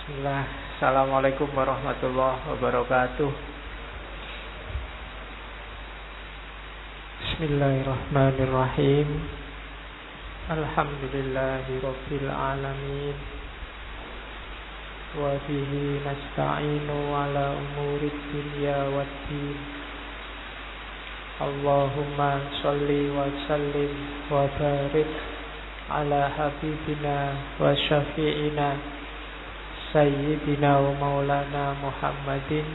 Bismillah. Assalamualaikum warahmatullahi wabarakatuh. Bismillahirrahmanirrahim. Alhamdulillahi rabbil alamin. Wa bihi nasta'inu ala umurid dunya waddin. Allahumma sholli wa sallim wa barik ala habibina wa syafi'ina Sayyidina wa maulana Muhammadin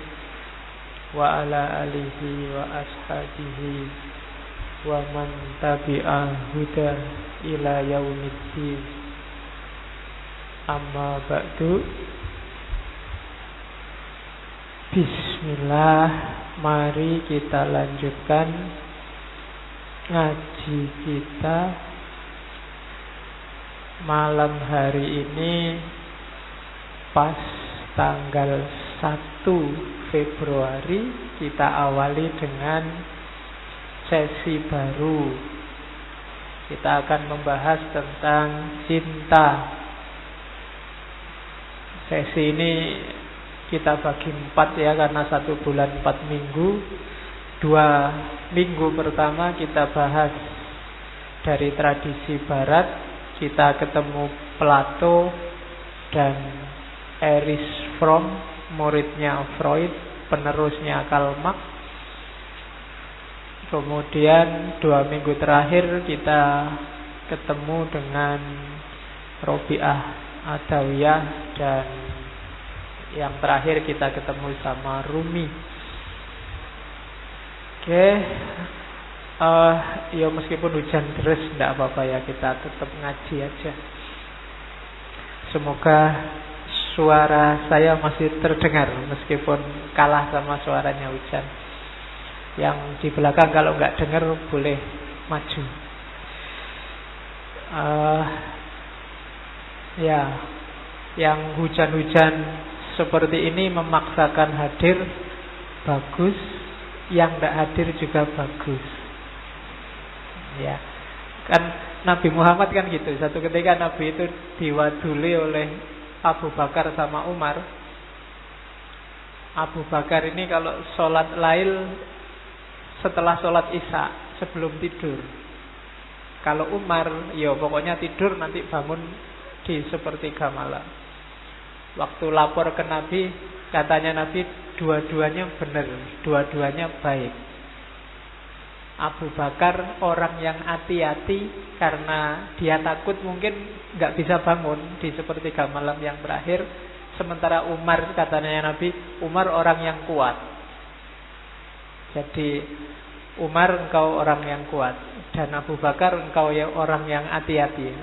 wa ala alihi wa ashabihi wa man tabi'a huda ila yaumiddin. Amma ba'du. Bismillah. Mari kita lanjutkan ngaji kita malam hari ini, pas tanggal 1 Februari. Kita awali dengan sesi baru. Kita akan membahas tentang cinta. Sesi ini kita bagi 4 ya, karena 1 bulan 4 minggu. 2 minggu pertama kita bahas dari tradisi barat. Kita ketemu Plato dan Erich Fromm, muridnya Freud, penerusnya Karl Marx. Kemudian 2 minggu terakhir kita ketemu dengan Robiah Adawiyah, dan yang terakhir kita ketemu sama Rumi. Oke, ya meskipun hujan deras tidak apa-apa ya, kita tetap ngaji aja. Semoga suara saya masih terdengar meskipun kalah sama suaranya hujan. Yang di belakang kalau nggak dengar boleh maju. Ya, yang hujan-hujan seperti ini memaksakan hadir, bagus. Yang nggak hadir juga bagus. Ya, kan Nabi Muhammad kan gitu. Satu ketika Nabi itu diwaduli oleh Abu Bakar sama Umar. Abu Bakar ini kalau sholat lail setelah sholat isya, sebelum tidur. Kalau Umar, ya pokoknya tidur nanti bangun di sepertiga malam. Waktu lapor ke Nabi, katanya Nabi dua-duanya benar, dua-duanya baik. Abu Bakar orang yang hati-hati karena dia takut mungkin nggak bisa bangun di sepertiga malam yang terakhir. Sementara Umar, katanya Nabi, Umar orang yang kuat. Jadi Umar engkau orang yang kuat, dan Abu Bakar engkau yang orang yang hati-hati.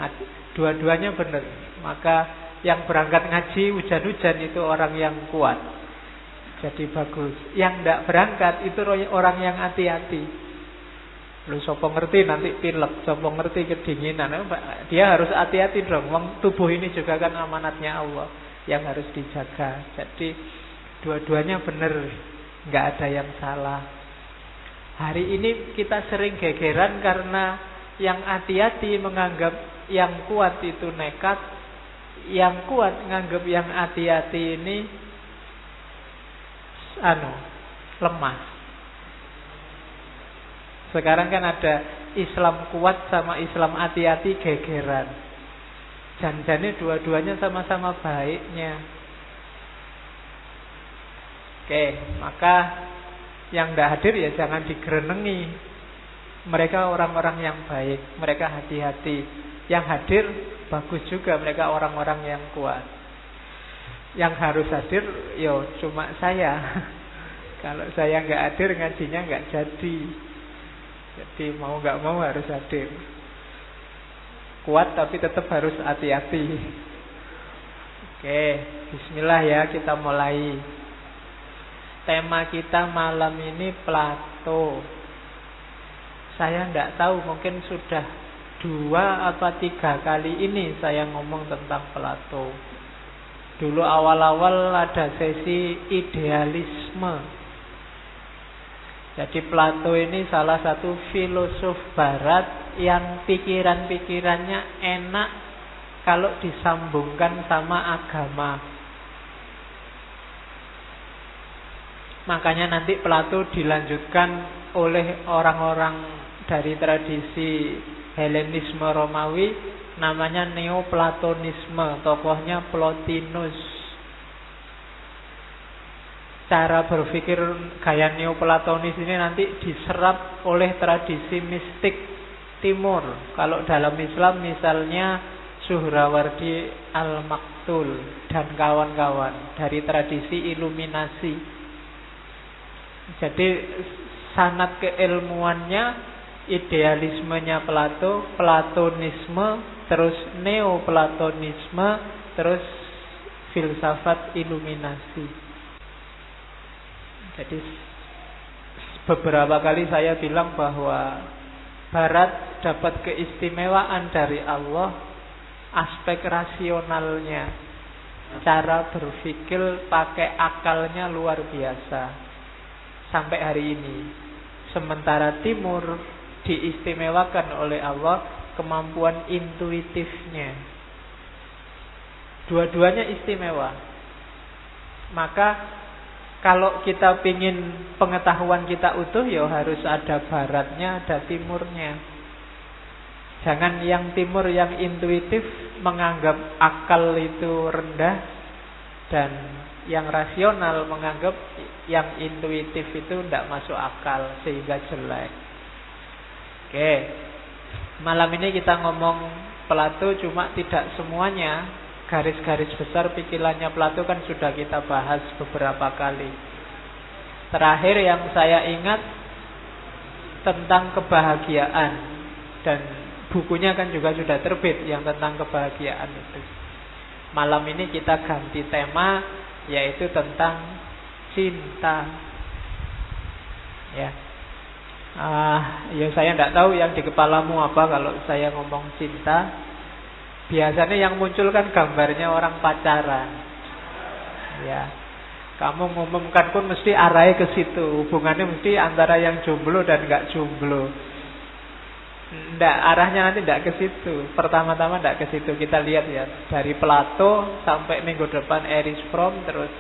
Dua-duanya benar. Maka yang berangkat ngaji hujan-hujan itu orang yang kuat, jadi bagus. Yang tidak berangkat itu orang yang hati-hati. Lu sopo ngerti nanti pilek, sopo ngerti kedinginan. Dia harus hati-hati dong. Tubuh ini juga kan amanatnya Allah yang harus dijaga. Jadi dua-duanya benar, nggak ada yang salah. Hari ini kita sering gegeran karena yang hati-hati menganggap yang kuat itu nekat, yang kuat menganggap yang hati-hati ini lemah. Sekarang kan ada Islam kuat sama Islam hati-hati gegeran. Janjane dua-duanya sama-sama baiknya. Oke, maka yang tidak hadir ya jangan digerenengi. Mereka orang-orang yang baik, mereka hati-hati. Yang hadir bagus juga, mereka orang-orang yang kuat. Yang harus hadir yo cuma saya. Kalau saya nggak hadir, ngajinya nggak jadi. Jadi mau nggak mau harus hadir. Kuat tapi tetap harus hati-hati. Oke, bismillah ya, kita mulai. Tema kita malam ini Plato. Saya nggak tahu, mungkin sudah 2 atau 3 kali ini saya ngomong tentang Plato. Dulu awal-awal ada sesi idealisme. Jadi Plato ini salah satu filosof barat yang pikiran-pikirannya enak kalau disambungkan sama agama. Makanya nanti Plato dilanjutkan oleh orang-orang dari tradisi Helenisme Romawi, namanya Neoplatonisme, tokohnya Plotinus. Cara berpikir gaya Neoplatonis ini nanti diserap oleh tradisi mistik Timur. Kalau dalam Islam misalnya Suhrawardi Al-Maktul dan kawan-kawan dari tradisi Iluminasi. Jadi sanad keilmuannya, idealismenya Plato, Platonisme, terus Neoplatonisme, terus filsafat Iluminasi. Jadi beberapa kali saya bilang bahwa Barat dapat keistimewaan dari Allah, aspek rasionalnya, cara berpikir pakai akalnya luar biasa sampai hari ini. Sementara Timur diistimewakan oleh Allah kemampuan intuitifnya. Dua-duanya istimewa. Maka kalau kita ingin pengetahuan kita utuh, ya harus ada baratnya, ada timurnya. Jangan yang timur yang intuitif menganggap akal itu rendah, dan yang rasional menganggap yang intuitif itu tidak masuk akal sehingga jelek. Oke, malam ini kita ngomong Plato, cuma tidak semuanya. Garis-garis besar pikirannya Plato kan sudah kita bahas beberapa kali. Terakhir yang saya ingat tentang kebahagiaan, dan bukunya kan juga sudah terbit yang tentang kebahagiaan itu. Malam ini kita ganti tema, yaitu tentang cinta. Ya, ya saya tidak tahu yang di kepalamu apa kalau saya ngomong cinta. Biasanya yang muncul kan gambarnya orang pacaran. Ya, kamu ngumumkan pun mesti arahnya ke situ. Hubungannya mesti antara yang jomblo dan nggak jomblo. Nggak, arahnya nanti nggak ke situ. Pertama-tama nggak ke situ. Kita lihat ya, dari Plato sampai minggu depan Erich Fromm, terus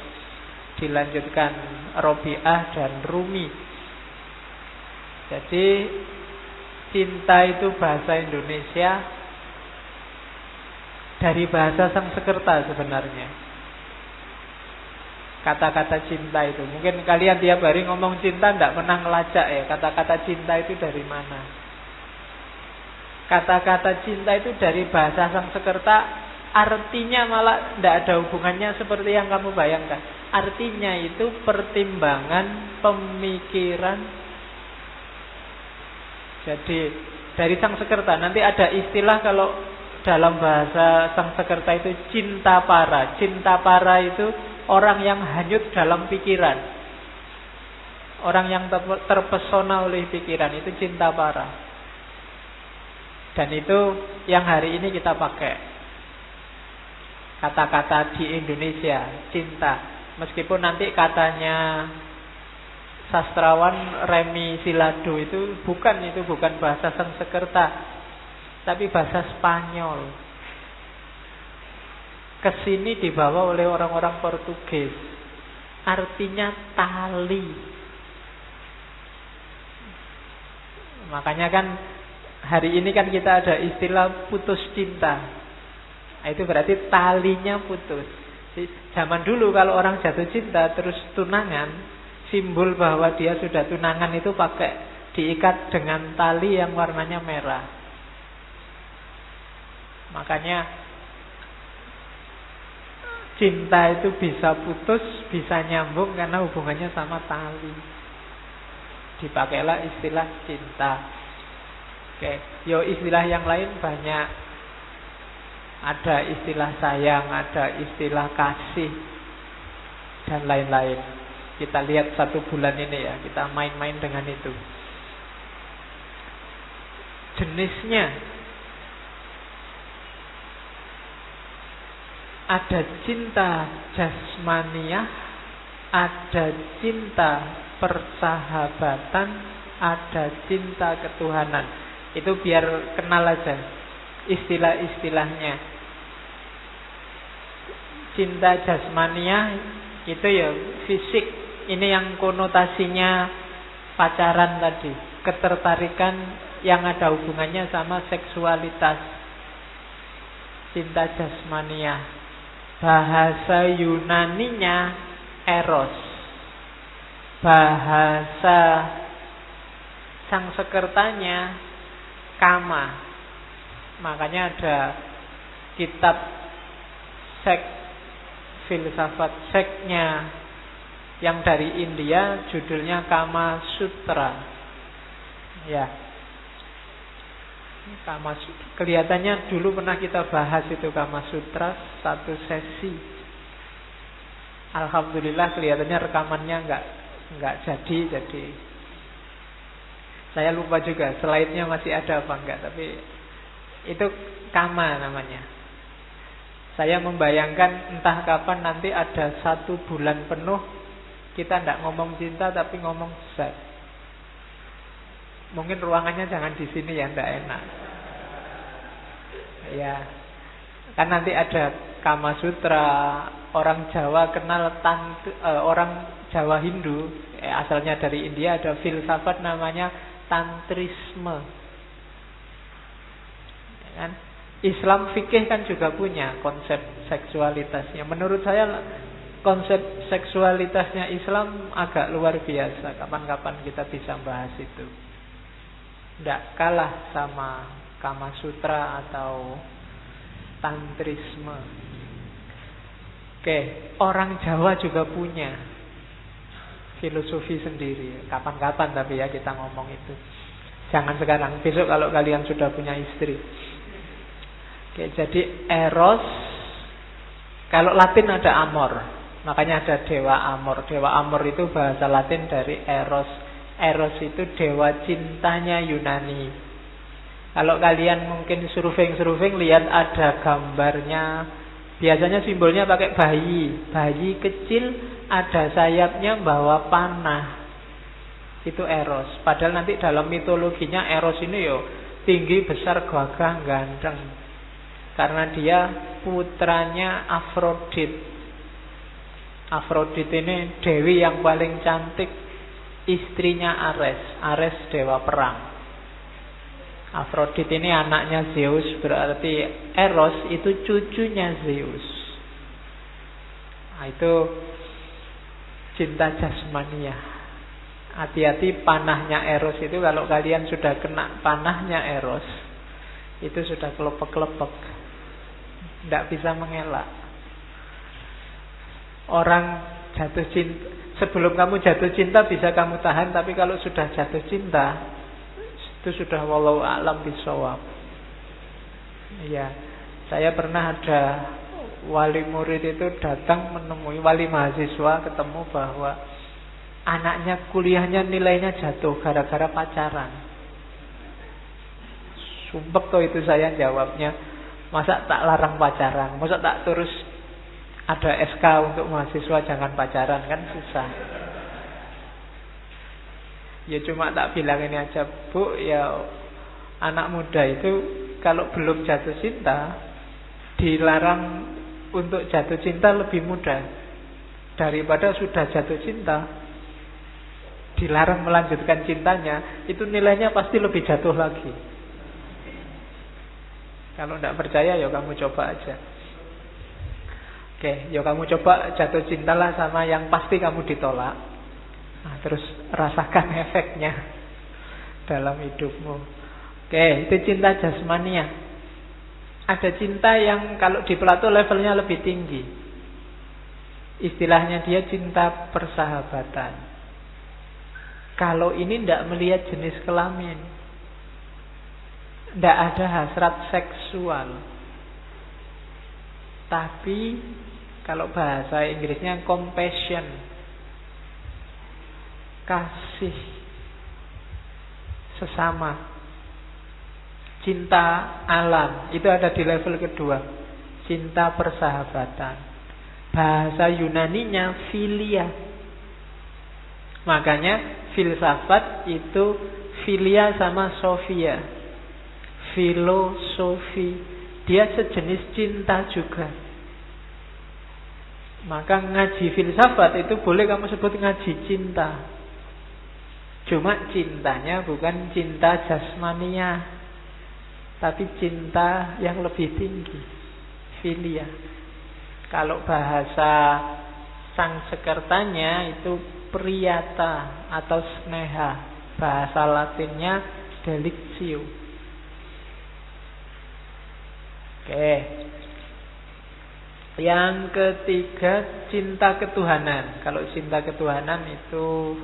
dilanjutkan Robiah dan Rumi. Jadi cinta itu bahasa Indonesia dari bahasa Sanskerta sebenarnya. Kata-kata cinta itu, mungkin kalian tiap hari ngomong cinta tidak pernah ngelacak ya, kata-kata cinta itu dari mana. Kata-kata cinta itu dari bahasa Sanskerta, artinya malah tidak ada hubungannya seperti yang kamu bayangkan. Artinya itu pertimbangan, pemikiran. Jadi dari Sanskerta nanti ada istilah, kalau dalam bahasa Sanskerta itu cinta para. Cinta para itu orang yang hanyut dalam pikiran, orang yang terpesona oleh pikiran, itu cinta para. Dan itu yang hari ini kita pakai kata-kata di Indonesia, cinta. Meskipun nanti katanya sastrawan Remi Silado itu bukan bahasa Sanskerta, tapi bahasa Spanyol. Kesini dibawa oleh orang-orang Portugis. Artinya tali. Makanya kan hari ini kan kita ada istilah putus cinta. Itu berarti talinya putus. Zaman dulu kalau orang jatuh cinta terus tunangan, simbol bahwa dia sudah tunangan itu pakai diikat dengan tali yang warnanya merah. Makanya cinta itu bisa putus, bisa nyambung karena hubungannya sama tali. Dipakailah istilah cinta. Oke, yo istilah yang lain banyak. Ada istilah sayang, ada istilah kasih, dan lain-lain. Kita lihat 1 bulan ini ya, kita main-main dengan itu. Jenisnya ada cinta jasmaniah, ada cinta persahabatan, ada cinta ketuhanan. Itu biar kenal aja istilah-istilahnya. Cinta jasmaniah itu ya fisik, Ini yang konotasinya pacaran tadi, ketertarikan yang ada hubungannya sama seksualitas, cinta jasmania. Bahasa Yunaninya eros. Bahasa Sangsekertanya kama. Makanya ada kitab seks, filsafat seksnya yang dari India, judulnya Kama Sutra. Ya, Kama Sutra. Kelihatannya dulu pernah kita bahas itu Kama Sutra satu sesi. Alhamdulillah kelihatannya rekamannya nggak jadi. Saya lupa juga slide-nya masih ada apa enggak, tapi itu Kama namanya. Saya membayangkan entah kapan nanti ada 1 bulan penuh kita tidak ngomong cinta tapi ngomong seks. Mungkin ruangannya jangan di sini ya, tidak enak. Ya, kan nanti ada Kama Sutra. Orang Jawa kenal orang Jawa Hindu, asalnya dari India, ada filsafat namanya tantrisme. Kan? Islam fikih kan juga punya konsep seksualitasnya. Menurut saya konsep seksualitasnya Islam agak luar biasa. Kapan-kapan kita bisa bahas itu. Tidak kalah sama Kama Sutra atau tantrisme. Oke, orang Jawa juga punya filosofi sendiri. Kapan-kapan tapi ya kita ngomong itu. Jangan sekarang, besok kalau kalian sudah punya istri. Oke, jadi eros, kalau Latin ada amor, makanya ada dewa amor. Dewa amor itu bahasa Latin dari eros. Eros itu dewa cintanya Yunani. Kalau kalian mungkin surfing lihat ada gambarnya. Biasanya simbolnya pakai bayi. Bayi kecil ada sayapnya bawa panah. Itu eros. Padahal nanti dalam mitologinya eros ini tinggi, besar, gagah, ganteng. Karena dia putranya Afrodit. Afrodit ini dewi yang paling cantik, istrinya Ares. Ares dewa perang. Afrodit ini anaknya Zeus, berarti Eros itu cucunya Zeus. Nah, itu cinta jasmania. Hati-hati panahnya Eros itu, kalau kalian sudah kena panahnya Eros, itu sudah kelepek-kelepek, tidak bisa mengelak. Orang jatuh cinta, sebelum kamu jatuh cinta bisa kamu tahan, tapi kalau sudah jatuh cinta itu sudah wallahu a'lam bishawab. Ya, saya pernah ada wali murid itu datang menemui wali mahasiswa, ketemu bahwa anaknya kuliahnya nilainya jatuh gara-gara pacaran. Sumpek tuh itu saya jawabnya, masa tak larang pacaran, masa tak terus ada SK untuk mahasiswa jangan pacaran, kan susah. Ya cuma tak bilang ini aja, Bu, ya anak muda itu kalau belum jatuh cinta dilarang untuk jatuh cinta lebih mudah daripada sudah jatuh cinta dilarang melanjutkan cintanya, itu nilainya pasti lebih jatuh lagi. Kalau tidak percaya ya kamu coba aja. Oke, ya kamu coba jatuh cintalah sama yang pasti kamu ditolak. Nah, terus rasakan efeknya dalam hidupmu. Oke, itu cinta jasmania. Ada cinta yang kalau di Plato levelnya lebih tinggi. Istilahnya dia cinta persahabatan. Kalau ini tidak melihat jenis kelamin, tidak ada hasrat seksual. Tapi kalau bahasa Inggrisnya compassion, kasih sesama, cinta alam, itu ada di level kedua, cinta persahabatan. Bahasa Yunaninya philia. Makanya filsafat itu philia sama sophia, filosofi. Dia sejenis cinta juga. Maka ngaji filsafat itu boleh kamu sebut ngaji cinta. Cuma cintanya bukan cinta jasmania, tapi cinta yang lebih tinggi, filia. Kalau bahasa Sangsekertanya itu priyata atau sneha. Bahasa Latinnya delictio. Oke. Yang ketiga, cinta ketuhanan. Kalau cinta ketuhanan itu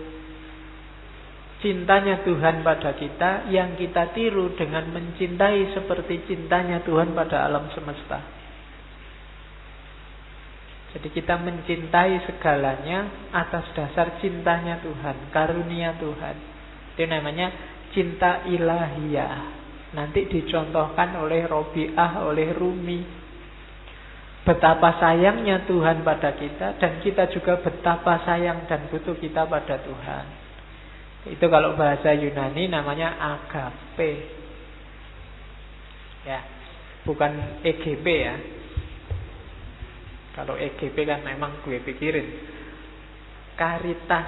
cintanya Tuhan pada kita yang kita tiru dengan mencintai seperti cintanya Tuhan pada alam semesta. Jadi kita mencintai segalanya atas dasar cintanya Tuhan, karunia Tuhan. Itu namanya cinta ilahiyah. Nanti dicontohkan oleh Robi'ah, oleh Rumi. Betapa sayangnya Tuhan pada kita, dan kita juga betapa sayang dan butuh kita pada Tuhan. Itu kalau bahasa Yunani namanya agape. Ya, bukan EGP ya. Kalau EGP kan memang gue pikirin. Karitas,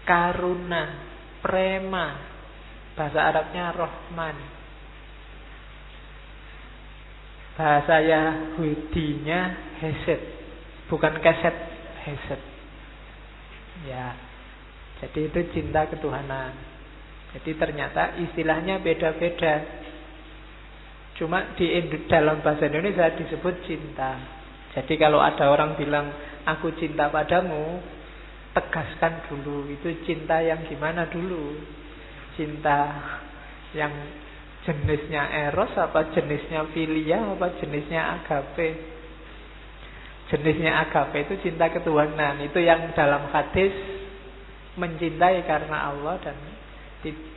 karuna, prema. Bahasa Arabnya Rahman. Bahasa Yahudinya Hesed. Bukan keset, Hesed. Ya. Jadi itu cinta ketuhanan. Jadi ternyata istilahnya beda-beda. Cuma dalam bahasa Indonesia disebut cinta. Jadi kalau ada orang bilang aku cinta padamu, tegaskan dulu itu cinta yang gimana dulu. Cinta yang jenisnya eros, apa jenisnya filia, apa jenisnya agape. Jenisnya agape itu cinta ketuhanan. Itu yang dalam hadis mencintai karena Allah dan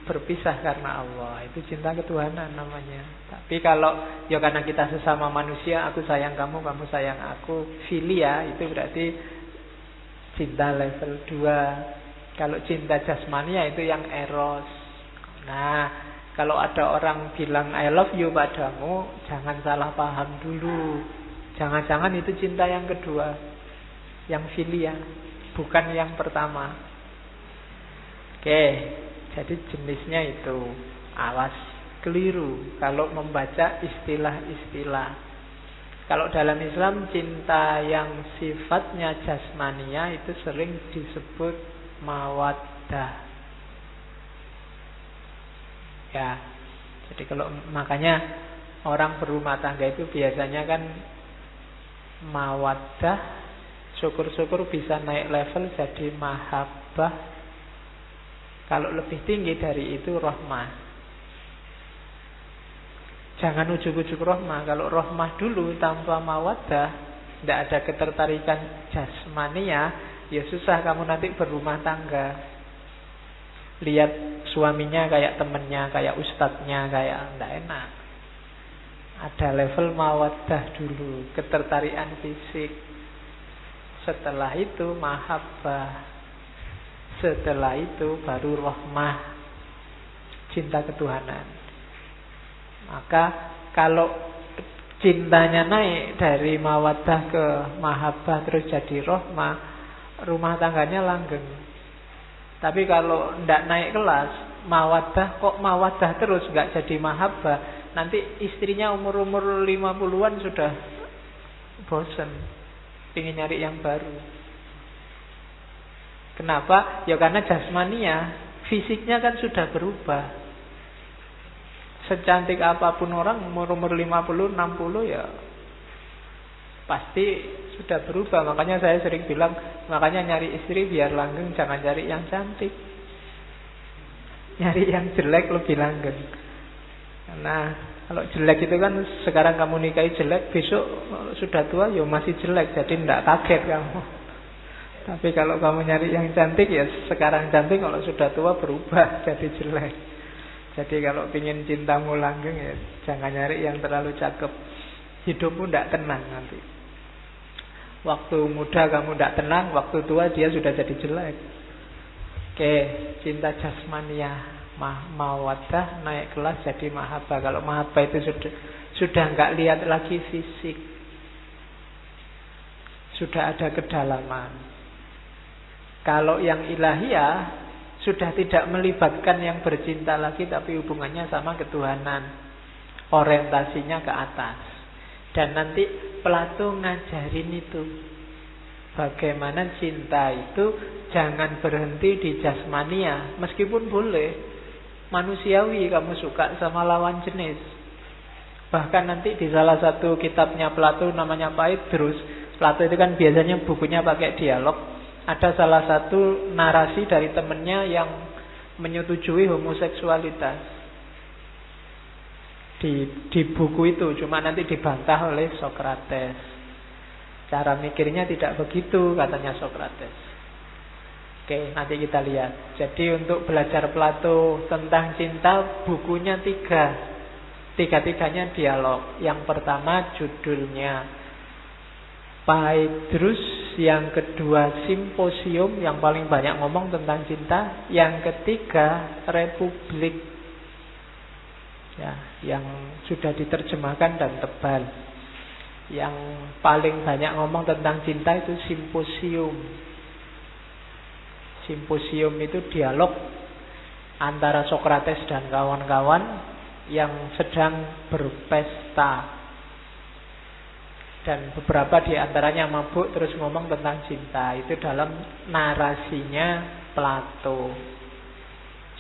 berpisah karena Allah. Itu cinta ketuhanan namanya. Tapi kalau ya karena kita sesama manusia, aku sayang kamu, kamu sayang aku, filia, itu berarti cinta level 2. Kalau cinta jasmania itu yang eros. Nah, kalau ada orang bilang I love you padamu, jangan salah paham dulu. Jangan-jangan itu cinta yang kedua, yang filia, bukan yang pertama. Oke, jadi jenisnya itu. Awas keliru kalau membaca istilah-istilah. Kalau dalam Islam cinta yang sifatnya jasmania itu sering disebut mawaddah. Ya. Jadi kalau makanya orang berumah tangga itu biasanya kan mawaddah, syukur-syukur bisa naik level jadi mahabbah. Kalau lebih tinggi dari itu rahmah. Jangan ujuk-ujuk rahmah. Kalau rahmah dulu tanpa mawaddah, tidak ada ketertarikan jasmania, ya susah kamu nanti berumah tangga. Lihat suaminya kayak temennya, kayak ustadznya, kayak tidak enak. Ada level mawaddah dulu, ketertarikan fisik. Setelah itu mahabbah. Setelah itu baru rahmah, cinta ketuhanan. Maka kalau cintanya naik dari mawaddah ke mahabbah terus jadi rahmah, rumah tangganya langgeng. Tapi kalau tidak naik kelas, mawaddah kok mawaddah terus nggak jadi mahabbah, nanti istrinya umur-umur 50-an sudah bosen, ingin nyari yang baru. Kenapa? Ya karena jasmania, fisiknya kan sudah berubah. Secantik apapun orang umur 50, 60 ya pasti sudah berubah. Makanya saya sering bilang, makanya nyari istri biar langgeng, jangan cari yang cantik. Nyari yang jelek lebih langgeng. Karena kalau jelek itu kan sekarang kamu nikahi jelek, besok sudah tua ya masih jelek, jadi tidak kaget kamu. Tapi kalau kamu nyari yang cantik, ya sekarang cantik, kalau sudah tua berubah jadi jelek. Jadi kalau ingin cintamu langgeng, ya jangan nyari yang terlalu cakep. Hidupmu tidak tenang nanti. Waktu muda kamu tidak tenang, waktu tua dia sudah jadi jelek. Oke, cinta jasmania, mawaddah naik kelas jadi mahabbah. Kalau mahabbah itu sudah nggak lihat lagi fisik. sudah ada kedalaman. Kalau yang ilahiyah sudah tidak melibatkan yang bercinta lagi, tapi hubungannya sama ketuhanan, orientasinya ke atas. Dan nanti Plato ngajarin itu, bagaimana cinta itu jangan berhenti di jasmania. Meskipun boleh manusiawi kamu suka sama lawan jenis. Bahkan nanti di salah satu kitabnya Plato namanya Phaedrus, Plato itu kan biasanya bukunya pakai dialog. Ada salah satu narasi dari temennya yang menyetujui homoseksualitas di buku itu, cuma nanti dibantah oleh Socrates. Cara mikirnya tidak begitu, katanya Socrates. Oke, nanti kita lihat. Jadi untuk belajar Plato tentang cinta, bukunya tiga-tiganya dialog. Yang pertama judulnya Phaedrus, yang kedua Simposium, yang paling banyak ngomong tentang cinta, yang ketiga Republik, ya, yang sudah diterjemahkan dan tebal. Yang paling banyak ngomong tentang cinta itu Simposium. Simposium itu dialog antara Socrates dan kawan-kawan yang sedang berpesta. Dan beberapa di antaranya mabuk terus ngomong tentang cinta. Itu dalam narasinya Plato.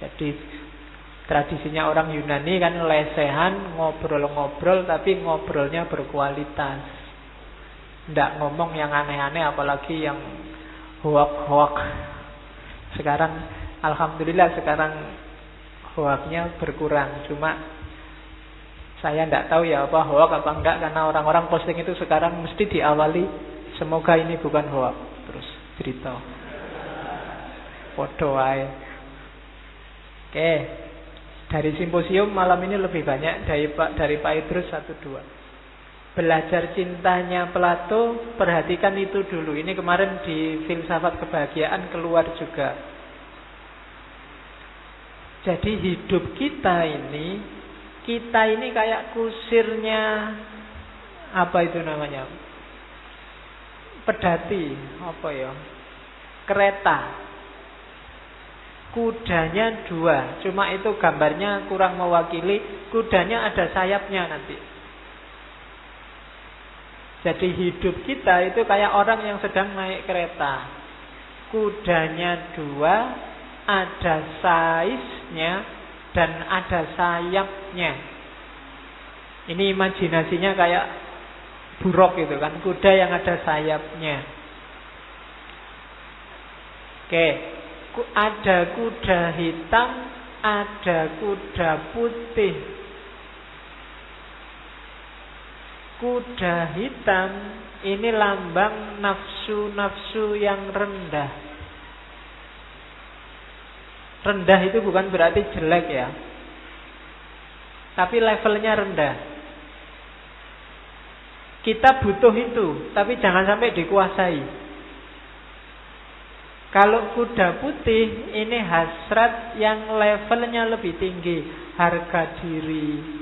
Jadi tradisinya orang Yunani kan lesehan, ngobrol-ngobrol, tapi ngobrolnya berkualitas. Tidak ngomong yang aneh-aneh, apalagi yang hoak-hoak. Sekarang alhamdulillah sekarang hoaknya berkurang. Cuma saya tidak tahu ya apa hoak apa enggak, karena orang-orang posting itu sekarang mesti diawali semoga ini bukan hoak, terus cerita podo wae. Oke, dari Simposium malam ini lebih banyak dari Phaedrus 1-2. Belajar cintanya Plato, perhatikan itu dulu. Ini kemarin di Filsafat Kebahagiaan keluar juga. Jadi hidup kita ini kayak kusirnya, apa itu namanya, pedati, apa ya, kereta. Kudanya 2, cuma itu gambarnya kurang mewakili. Kudanya ada sayapnya nanti. Jadi hidup kita itu kayak orang yang sedang naik kereta. Kudanya 2, ada saisnya dan ada sayapnya. Ini imajinasinya kayak buruk gitu kan, kuda yang ada sayapnya. Oke, ada kuda hitam, ada kuda putih. Kuda hitam ini lambang nafsu-nafsu yang rendah. Rendah itu bukan berarti jelek ya, tapi levelnya rendah. Kita butuh itu, tapi jangan sampai dikuasai. Kalau kuda putih ini hasrat yang levelnya lebih tinggi, harga diri,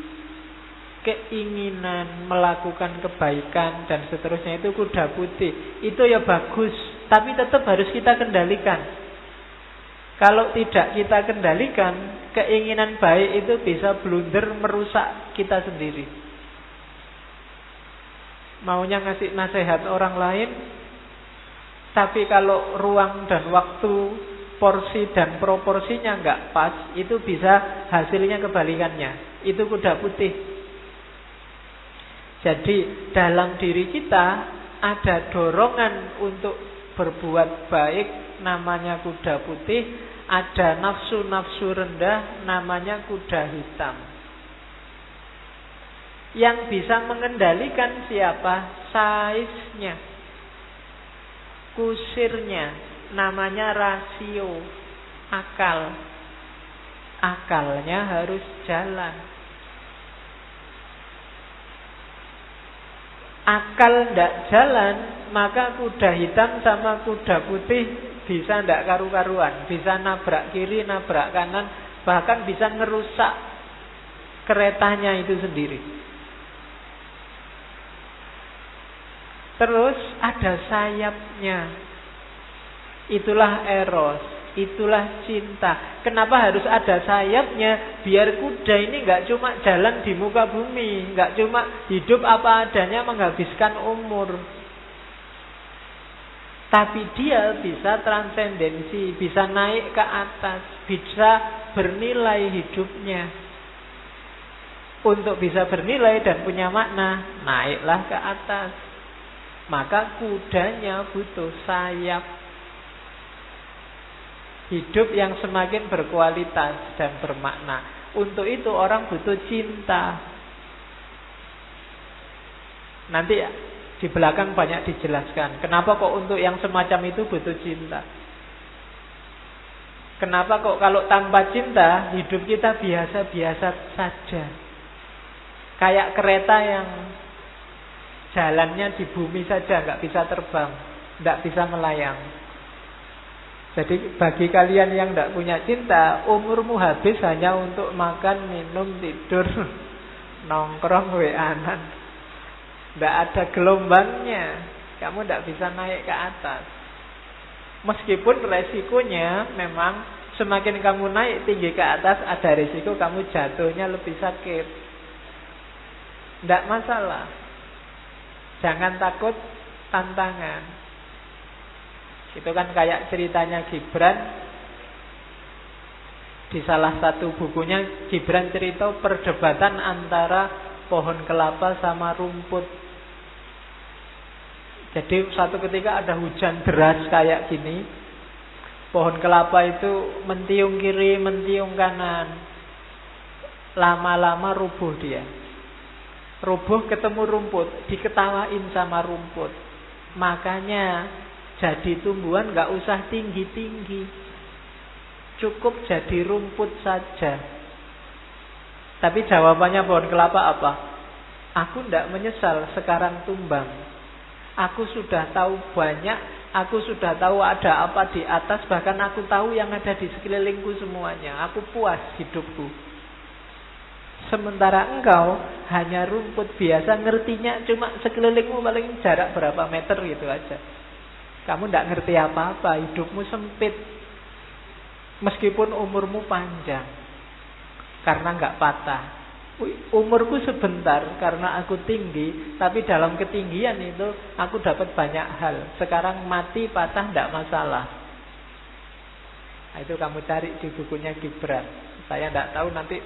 keinginan melakukan kebaikan dan seterusnya, itu kuda putih. Itu ya bagus, tapi tetap harus kita kendalikan. Kalau tidak kita kendalikan, keinginan baik itu bisa blunder, merusak kita sendiri. Maunya ngasih nasihat orang lain, tapi kalau ruang dan waktu, porsi dan proporsinya nggak pas, itu bisa hasilnya kebalikannya. Itu kuda putih. Jadi dalam diri kita ada dorongan untuk berbuat baik, namanya kuda putih. Ada nafsu-nafsu rendah, namanya kuda hitam. Yang bisa mengendalikan siapa? Saisnya, kusirnya, namanya rasio, akal. Akalnya harus jalan. Akal tidak jalan, maka kuda hitam sama kuda putih bisa tidak karu-karuan, bisa nabrak kiri, nabrak kanan, bahkan bisa ngerusak keretanya itu sendiri. Terus ada sayapnya. Itulah eros, itulah cinta. Kenapa harus ada sayapnya? Biar kuda ini nggak cuma jalan di muka bumi, nggak cuma hidup apa adanya menghabiskan umur. Tapi dia bisa transendensi, bisa naik ke atas, bisa bernilai hidupnya. Untuk bisa bernilai dan punya makna, naiklah ke atas. Maka kudanya butuh sayap. Hidup yang semakin berkualitas dan bermakna. Untuk itu orang butuh cinta. Nanti di belakang banyak dijelaskan. Kenapa kok untuk yang semacam itu butuh cinta? Kenapa kok kalau tanpa cinta hidup kita biasa-biasa saja? Kayak kereta yang jalannya di bumi saja, nggak bisa terbang, nggak bisa melayang. Jadi bagi kalian yang nggak punya cinta, umurmu habis hanya untuk makan, minum, tidur, nongkrong, weanan. Nggak ada gelombangnya, kamu nggak bisa naik ke atas. Meskipun resikonya memang semakin kamu naik tinggi ke atas, ada resiko kamu jatuhnya lebih sakit. Nggak masalah. Jangan takut tantangan. Itu kan kayak ceritanya Gibran. Di salah satu bukunya Gibran cerita perdebatan antara pohon kelapa sama rumput. Jadi suatu ketika ada hujan deras kayak gini. Pohon kelapa itu mentiung kiri, mentiung kanan. Lama-lama rubuh dia. Rubuh ketemu rumput, diketawain sama rumput. Makanya jadi tumbuhan gak usah tinggi-tinggi, cukup jadi rumput saja. Tapi jawabannya pohon kelapa apa? Aku ndak menyesal sekarang tumbang. Aku sudah tahu banyak, aku sudah tahu ada apa di atas, bahkan aku tahu yang ada di sekelilingku semuanya. Aku puas hidupku. Sementara engkau hanya rumput biasa, ngertinya cuma sekelilingmu paling jarak berapa meter gitu aja. Kamu tidak ngerti apa-apa, hidupmu sempit. Meskipun umurmu panjang, karena nggak patah. Umurku sebentar karena aku tinggi, tapi dalam ketinggian itu aku dapat banyak hal. Sekarang mati patah tidak masalah. Nah, itu kamu cari di bukunya Gibran. Saya tidak tahu, nanti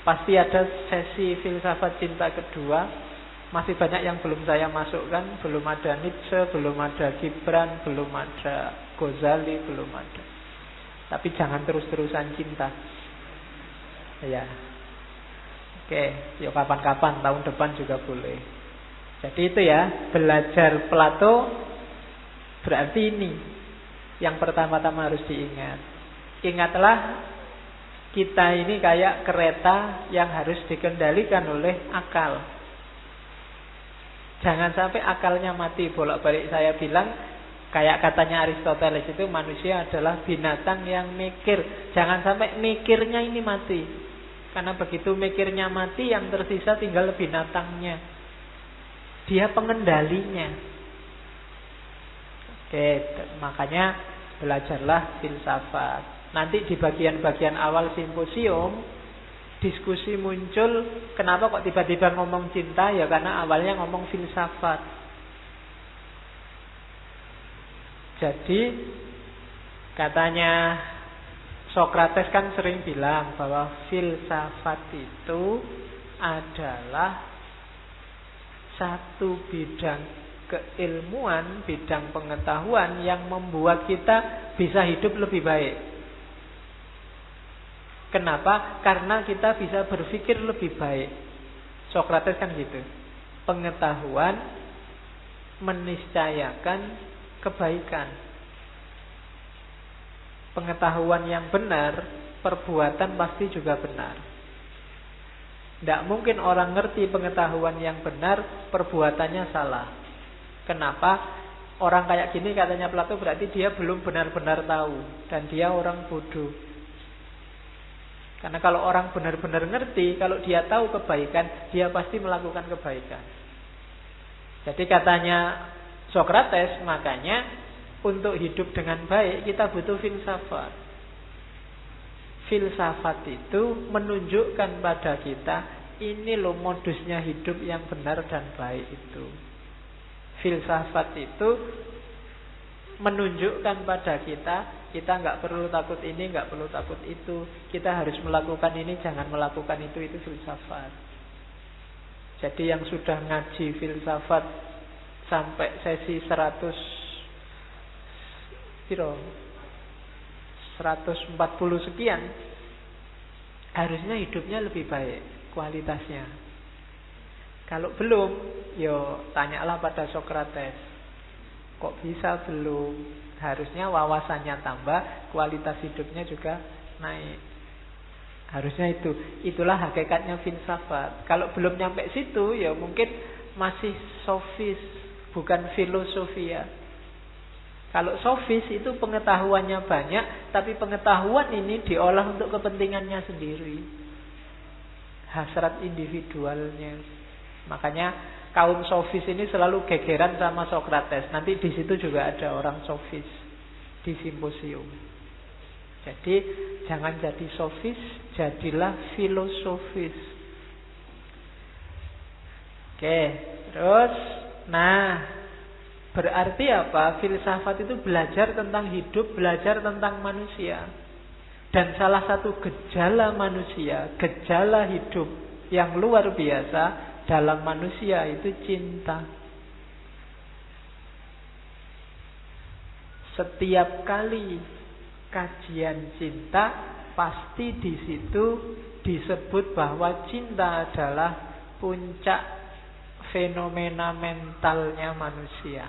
pasti ada sesi filsafat cinta kedua. Masih banyak yang belum saya masukkan. Belum ada Nietzsche, belum ada Gibran, belum ada Ghazali, belum ada. Tapi jangan terus-terusan cinta. Ya. Oke, yuk kapan-kapan, tahun depan juga boleh. Jadi itu ya, belajar Plato berarti ini yang pertama-tama harus diingat. Ingatlah, kita ini kayak kereta yang harus dikendalikan oleh akal. Jangan sampai akalnya mati bolak-balik. Saya bilang, kayak katanya Aristoteles itu, manusia adalah binatang yang mikir. Jangan sampai mikirnya ini mati. Karena begitu mikirnya mati, yang tersisa tinggal binatangnya. Dia pengendalinya. Oke, makanya belajarlah filsafat. Nanti di bagian-bagian awal simposium, diskusi muncul, kenapa kok tiba-tiba ngomong cinta? Ya karena awalnya ngomong filsafat. Jadi katanya Sokrates kan sering bilang bahwa filsafat itu adalah satu bidang keilmuan, bidang pengetahuan yang membuat kita bisa hidup lebih baik. Kenapa? Karena kita bisa berpikir lebih baik. Sokrates kan gitu. Pengetahuan meniscayakan kebaikan. Pengetahuan yang benar, perbuatan pasti juga benar. Tidak mungkin orang ngerti pengetahuan yang benar, perbuatannya salah. Kenapa? Orang kayak gini katanya Plato berarti dia belum benar-benar tahu. Dan dia orang bodoh. Karena kalau orang benar-benar ngerti, kalau dia tahu kebaikan, dia pasti melakukan kebaikan. Jadi katanya Sokrates, makanya untuk hidup dengan baik kita butuh filsafat. Filsafat itu menunjukkan pada kita, ini loh modusnya hidup yang benar dan baik itu. Filsafat itu menunjukkan pada kita nggak perlu takut ini, nggak perlu takut itu. Kita harus melakukan ini, jangan melakukan itu filsafat. Jadi yang sudah ngaji filsafat sampai sesi 140 sekian, harusnya hidupnya lebih baik kualitasnya. Kalau belum, yo tanyalah pada Sokrates. Kok bisa belum? Harusnya wawasannya tambah, kualitas hidupnya juga naik. Harusnya itu. Itulah hakikatnya filsafat. Kalau belum nyampe situ, ya mungkin masih sofis, bukan filosofia. Kalau sofis itu pengetahuannya banyak, tapi pengetahuan ini diolah untuk kepentingannya sendiri, hasrat individualnya. Makanya kaum sofis ini selalu gegeran sama Sokrates. Nanti di situ juga ada orang sofis di simposium. Jadi jangan jadi sofis, jadilah filosofis. Oke, terus berarti apa? Filsafat itu belajar tentang hidup, belajar tentang manusia. Dan salah satu gejala manusia, gejala hidup yang luar biasa dalam manusia itu cinta. Setiap kali kajian cinta, pasti di situ disebut bahwa cinta adalah puncak fenomena mentalnya manusia.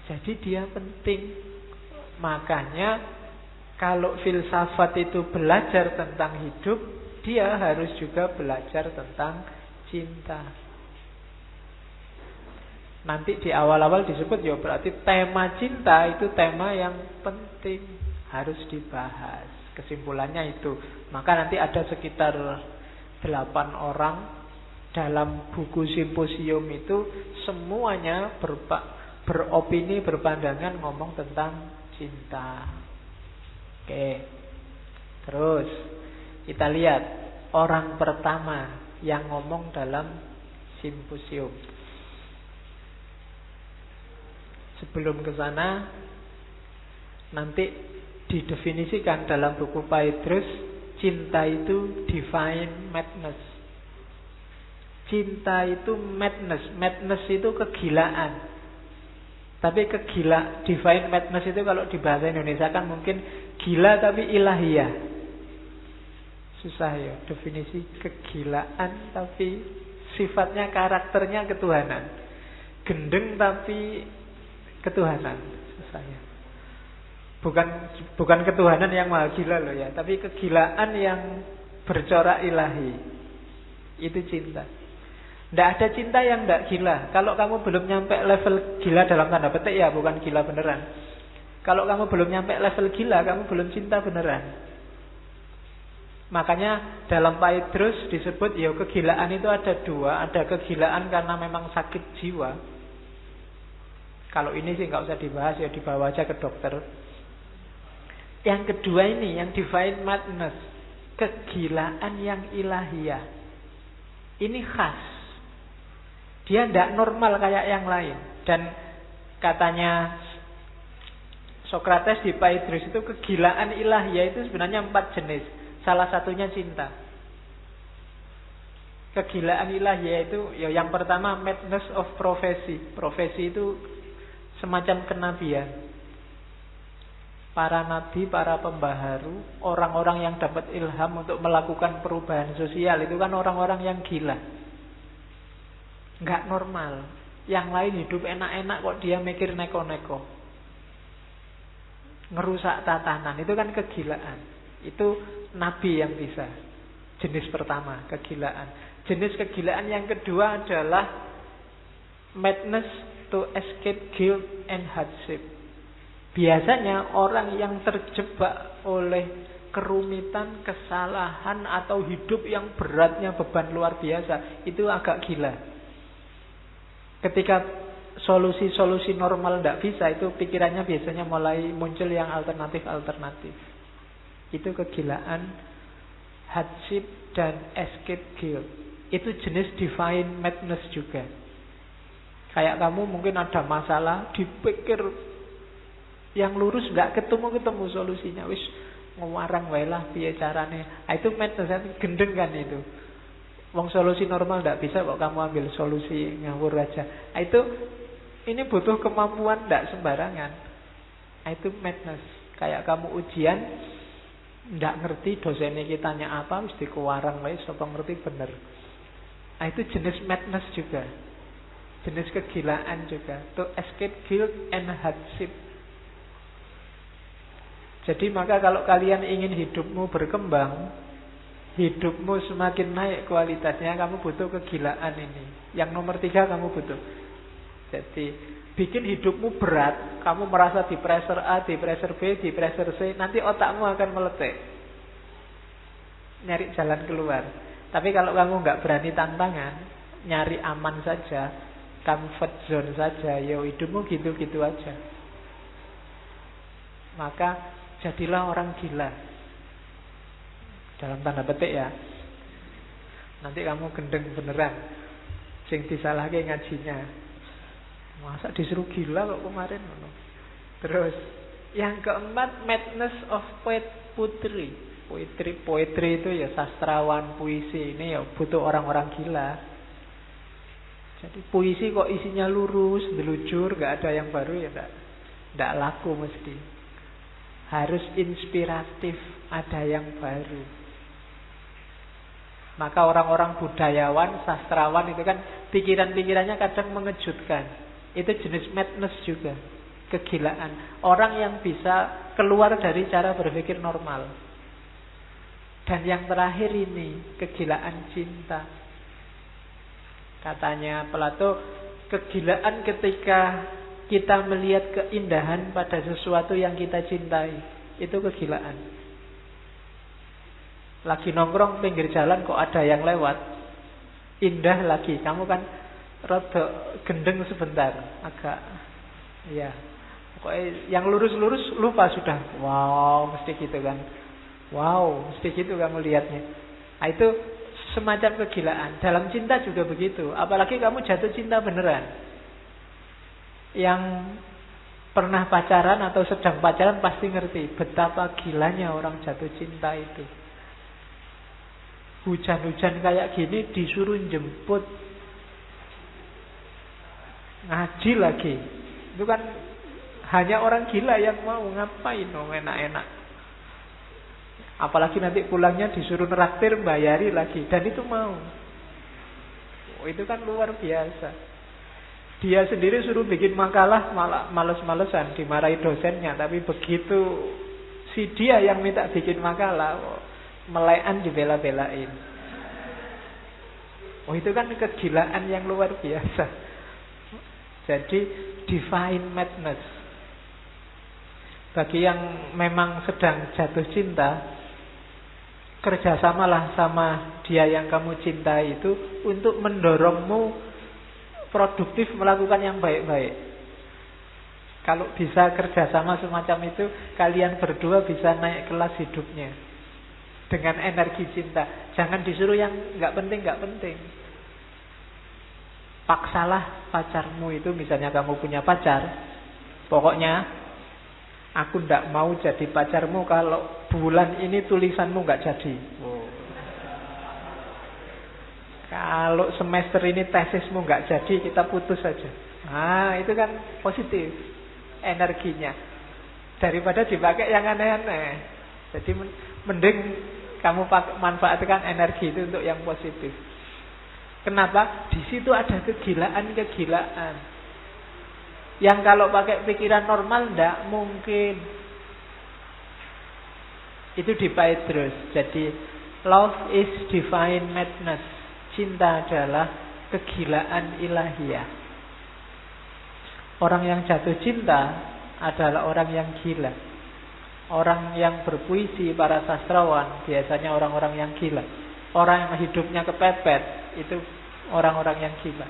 Jadi dia penting. Makanya kalau filsafat itu belajar tentang hidup, dia harus juga belajar tentang cinta. Nanti di awal-awal disebut, ya berarti tema cinta itu tema yang penting, harus dibahas. Kesimpulannya itu. Maka nanti ada sekitar 8 orang dalam buku simposium itu, semuanya beropini, berpandangan ngomong tentang cinta. Oke. Terus kita lihat orang pertama yang ngomong dalam simposium. Sebelum ke sana, nanti didefinisikan dalam buku Phaedrus, cinta itu divine madness. Cinta itu madness. Madness itu kegilaan. Tapi divine madness itu kalau di bahasa Indonesia kan mungkin gila tapi ilahiyah. Susah ya definisi kegilaan tapi sifatnya, karakternya ketuhanan. Gendeng tapi ketuhanan. Susah ya. Bukan ketuhanan yang maha gila loh ya, tapi kegilaan yang bercorak ilahi. Itu cinta. Tidak ada cinta yang tidak gila. Kalau kamu belum nyampe level gila dalam tanda petik ya, bukan gila beneran. Kalau kamu belum nyampe level gila, kamu belum cinta beneran. Makanya dalam Phaedrus disebut, ya kegilaan itu ada 2. Ada kegilaan karena memang sakit jiwa. Kalau ini sih nggak usah dibahas, ya dibawa aja ke dokter. Yang kedua ini, yang divine madness, kegilaan yang ilahiyah. Ini khas. Dia tidak normal kayak yang lain. Dan katanya Sokrates di Phaedrus itu, kegilaan ilahiyah itu sebenarnya 4 jenis. Salah satunya cinta. Kegilaan ilahiyah itu, ya yang pertama madness of prophecy. Profesi itu semacam kenabian. Para nabi, para pembaharu, orang-orang yang dapat ilham untuk melakukan perubahan sosial, itu kan orang-orang yang gila. Nggak normal. Yang lain hidup enak-enak kok dia mikir neko-neko, ngerusak tatanan. Itu kan kegilaan. Itu nabi yang bisa. Jenis pertama, kegilaan. Jenis kegilaan yang kedua adalah madness to escape guilt and hardship. Biasanya orang yang terjebak oleh kerumitan, kesalahan, atau hidup yang beratnya beban luar biasa, itu agak gila. Ketika solusi-solusi normal tidak bisa, itu pikirannya biasanya mulai muncul yang alternatif-alternatif. Itu kegilaan, hardship, dan escape guilt. Itu jenis divine madness juga. Kayak kamu mungkin ada masalah, dipikir yang lurus, nggak ketemu solusinya. Wis ngewarang wae lah piye carane. Itu madness, gendeng kan itu. Wong solusi normal tidak bisa kok kamu ambil solusi ngawur aja. Ini butuh kemampuan, tidak sembarangan. Itu madness. Kayak kamu ujian, tidak ngerti dosennya kita tanya apa, wis dikewarang wae sapa ngerti bener. Itu jenis madness juga. Jenis kegilaan juga. To escape guilt and hardship. Jadi maka kalau kalian ingin hidupmu berkembang, hidupmu semakin naik kualitasnya, kamu butuh kegilaan ini. Yang nomor 3 kamu butuh. Jadi bikin hidupmu berat, kamu merasa di pressure A, di pressure B, di pressure C, nanti otakmu akan meletek. Nyari jalan keluar. Tapi kalau kamu nggak berani tantangan, nyari aman saja, comfort zone saja, ya hidupmu gitu-gitu aja. Maka jadilah orang gila. Dalam tanda petik ya. Nanti kamu gendeng beneran. Sing disalahke ngajinya. Masa disuruh gila kok kemarin. Terus yang keempat, madness of poetry. Poetry itu ya sastrawan, puisi. Ini ya butuh orang-orang gila. Jadi puisi kok isinya lurus, delujur, gak ada yang baru ya gak laku mesti. Harus inspiratif, ada yang baru. Maka orang-orang budayawan, sastrawan itu kan pikiran-pikirannya kadang mengejutkan. Itu jenis madness juga, kegilaan. Orang yang bisa keluar dari cara berpikir normal. Dan yang terakhir ini, kegilaan cinta. Katanya Plato, kegilaan ketika kita melihat keindahan pada sesuatu yang kita cintai. Itu kegilaan. Lagi nongkrong pinggir jalan kok ada yang lewat, indah lagi, kamu kan rada gendeng sebentar, agak ya. Pokoknya yang lurus-lurus lupa sudah. Wow, mesti gitu kan. Wow, mesti gitu kamu lihatnya. Itu semacam kegilaan. Dalam cinta juga begitu. Apalagi kamu jatuh cinta beneran. Yang pernah pacaran atau sedang pacaran pasti ngerti betapa gilanya orang jatuh cinta itu. Hujan-hujan kayak gini disuruh jemput, ngaji lagi. Itu kan hanya orang gila yang mau. Ngapain enak-enak. Apalagi nanti pulangnya disuruh neraktir, bayari lagi. Dan itu mau. Itu kan luar biasa. Dia sendiri suruh bikin makalah, malah males-malesan, dimarahi dosennya. Tapi begitu si dia yang minta bikin makalah, melekan dibela-belain. Itu kan kegilaan yang luar biasa. Jadi divine madness. Bagi yang memang sedang jatuh cinta, kerjasamalah sama dia yang kamu cintai itu untuk mendorongmu produktif melakukan yang baik-baik. Kalau bisa kerjasama semacam itu, kalian berdua bisa naik kelas hidupnya dengan energi cinta. Jangan disuruh yang nggak penting. Paksalah pacarmu itu, misalnya kamu punya pacar, pokoknya aku ndak mau jadi pacarmu kalau bulan ini tulisanmu nggak jadi. Kalau semester ini tesismu nggak jadi, kita putus saja. Itu kan positif energinya, daripada dipakai yang aneh-aneh. Jadi mending kamu manfaatkan energi itu untuk yang positif. Kenapa? Di situ ada kegilaan-kegilaan yang kalau pakai pikiran normal ndak mungkin. Itu di Petrus. Jadi love is divine madness. Cinta adalah kegilaan ilahiyah. Orang yang jatuh cinta adalah orang yang gila. Orang yang berpuisi, para sastrawan, biasanya orang-orang yang gila. Orang yang hidupnya kepepet, itu orang-orang yang gila.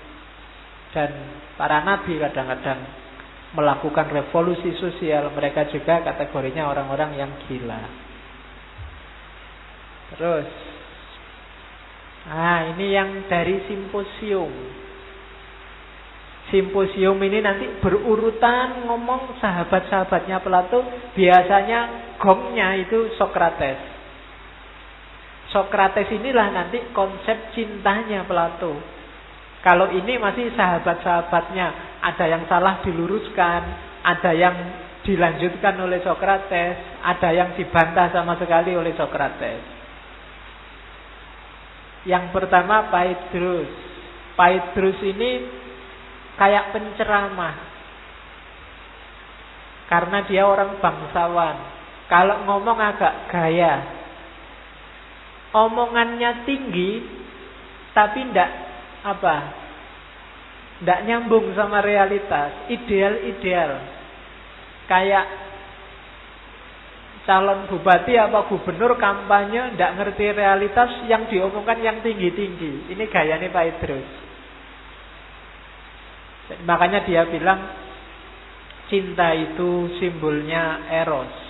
Dan para nabi kadang-kadang melakukan revolusi sosial, mereka juga kategorinya orang-orang yang gila. Terus, ini yang dari simposium. Simposium ini nanti berurutan ngomong sahabat-sahabatnya Plato. Biasanya gongnya itu Sokrates. Sokrates inilah nanti konsep cintanya Plato. Kalau ini masih sahabat-sahabatnya, ada yang salah diluruskan, ada yang dilanjutkan oleh Sokrates, ada yang dibantah sama sekali oleh Sokrates. Yang pertama Phaedrus. Phaedrus ini kayak penceramah. Karena dia orang bangsawan. Kalau ngomong agak gaya. Omongannya tinggi, tapi ndak nyambung sama realitas. Ideal-ideal. Kayak calon bupati apa gubernur kampanye ndak ngerti realitas, yang diomongkan yang tinggi-tinggi. Ini gayanya Phaedrus. Makanya dia bilang cinta itu simbolnya eros.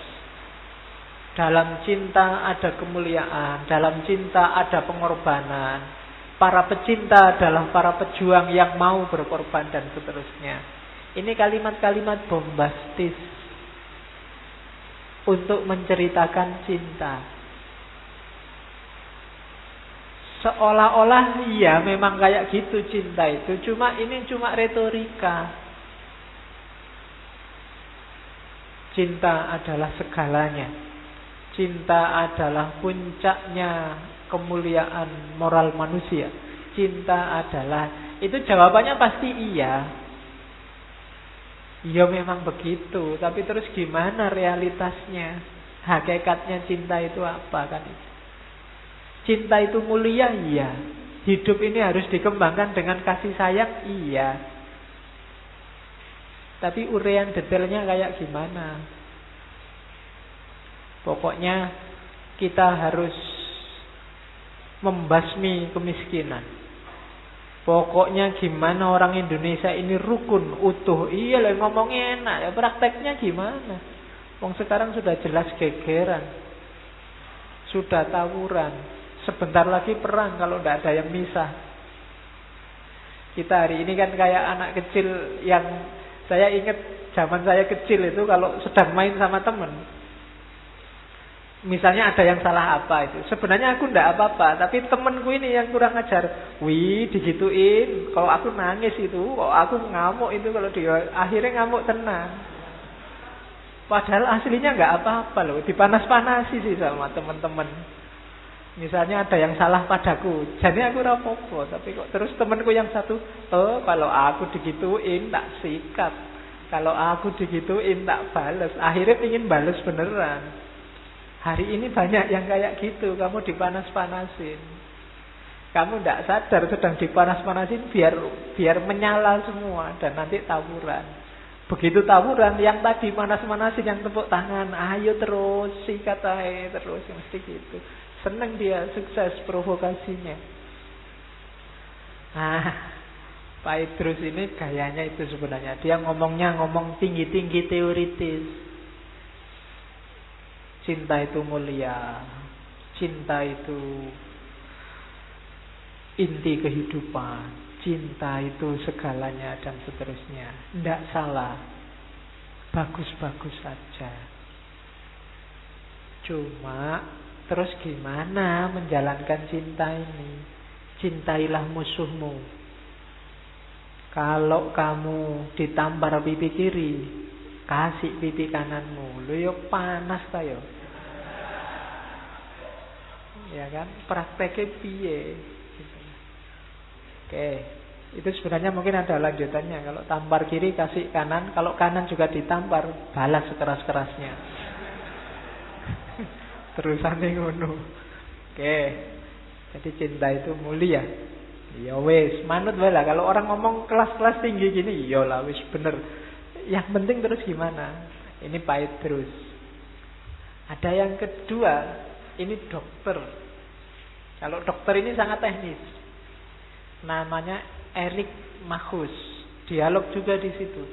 Dalam cinta ada kemuliaan, dalam cinta ada pengorbanan. Para pecinta adalah para pejuang yang mau berkorban dan seterusnya. Ini kalimat-kalimat bombastis untuk menceritakan cinta. Seolah-olah iya memang kayak gitu cinta itu. Ini cuma retorika. Cinta adalah segalanya. Cinta adalah puncaknya kemuliaan moral manusia. Cinta adalah, itu jawabannya pasti iya. Iya memang begitu. Tapi terus gimana realitasnya? Hakikatnya cinta itu apa kan? Cinta itu mulia, iya. Hidup ini harus dikembangkan dengan kasih sayang, iya. Tapi uraian detailnya kayak gimana? Pokoknya kita harus membasmi kemiskinan. Pokoknya gimana orang Indonesia ini rukun, utuh. Iya lah ngomongnya enak, ya prakteknya gimana? Wong sekarang sudah jelas gegeran, sudah tawuran. Sebentar lagi perang kalau tidak ada yang misah. Kita hari ini kan kayak anak kecil yang saya ingat zaman saya kecil itu kalau sedang main sama teman. Misalnya ada yang salah apa itu. Sebenarnya aku tidak apa-apa, tapi temanku ini yang kurang ajar. Wih, digituin. Kalau aku nangis itu, kalau aku ngamuk itu, kalau dia akhirnya ngamuk tenang. Padahal aslinya nggak apa-apa loh. Dipanas-panasi sih sama teman-teman. Misalnya ada yang salah padaku, jadi aku rapopo. Tapi kok terus temanku yang satu, kalau aku digituin tak sikat. Kalau aku digituin tak balas. Akhirnya ingin balas beneran. Hari ini banyak yang kayak gitu. Kamu dipanas-panasin, kamu tidak sadar sedang dipanas-panasin biar menyala semua dan nanti tawuran. Begitu tawuran, yang tadi panas-panasin yang tepuk tangan, ayo terus sikat aja terus, mesti gitu. Seneng dia, sukses provokasinya. Phaedrus ini gayanya itu sebenarnya. Dia ngomong tinggi-tinggi teoritis. Cinta itu mulia, cinta itu inti kehidupan, cinta itu segalanya dan seterusnya. Tidak salah, bagus-bagus saja. Cuma terus gimana menjalankan cinta ini? Cintailah musuhmu. Kalau kamu ditampar pipi kiri, kasih pipi kananmu. Lu yuk panas ta yo. Ya kan, prakteknya piye gitu. Oke, itu sebenarnya mungkin ada lanjutannya. Kalau tampar kiri kasih kanan, kalau kanan juga ditampar, balas sekeras-kerasnya. Terusannya ngono. Oke, jadi cinta itu mulia. Ya wes, manut wae lah. Kalau orang ngomong kelas-kelas tinggi gini, ya lah wes bener. Yang penting terus gimana? Ini Phaedrus. Ada yang kedua. Ini dokter. Kalau dokter ini sangat teknis. Namanya Erik Makhus. Dialog juga di situ.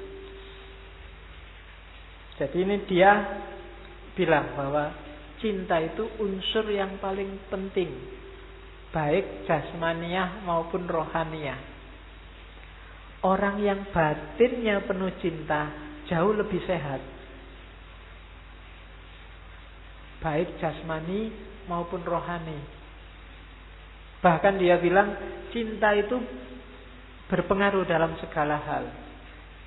Jadi ini dia bilang bahwa cinta itu unsur yang paling penting, baik jasmaniah maupun rohaniah. Orang yang batinnya penuh cinta jauh lebih sehat, baik jasmani maupun rohani. Bahkan dia bilang cinta itu berpengaruh dalam segala hal.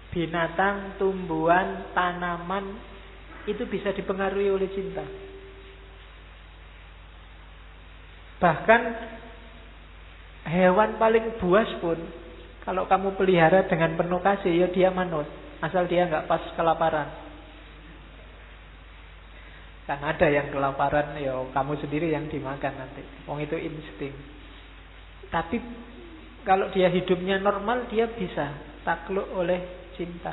Binatang, tumbuhan, tanaman itu bisa dipengaruhi oleh cinta. Bahkan hewan paling buas pun, kalau kamu pelihara dengan penuh kasih, ya dia manut, asal dia nggak pas kelaparan. Kan ada yang kelaparan, ya kamu sendiri yang dimakan nanti. Wong itu insting. Tapi kalau dia hidupnya normal, dia bisa takluk oleh cinta.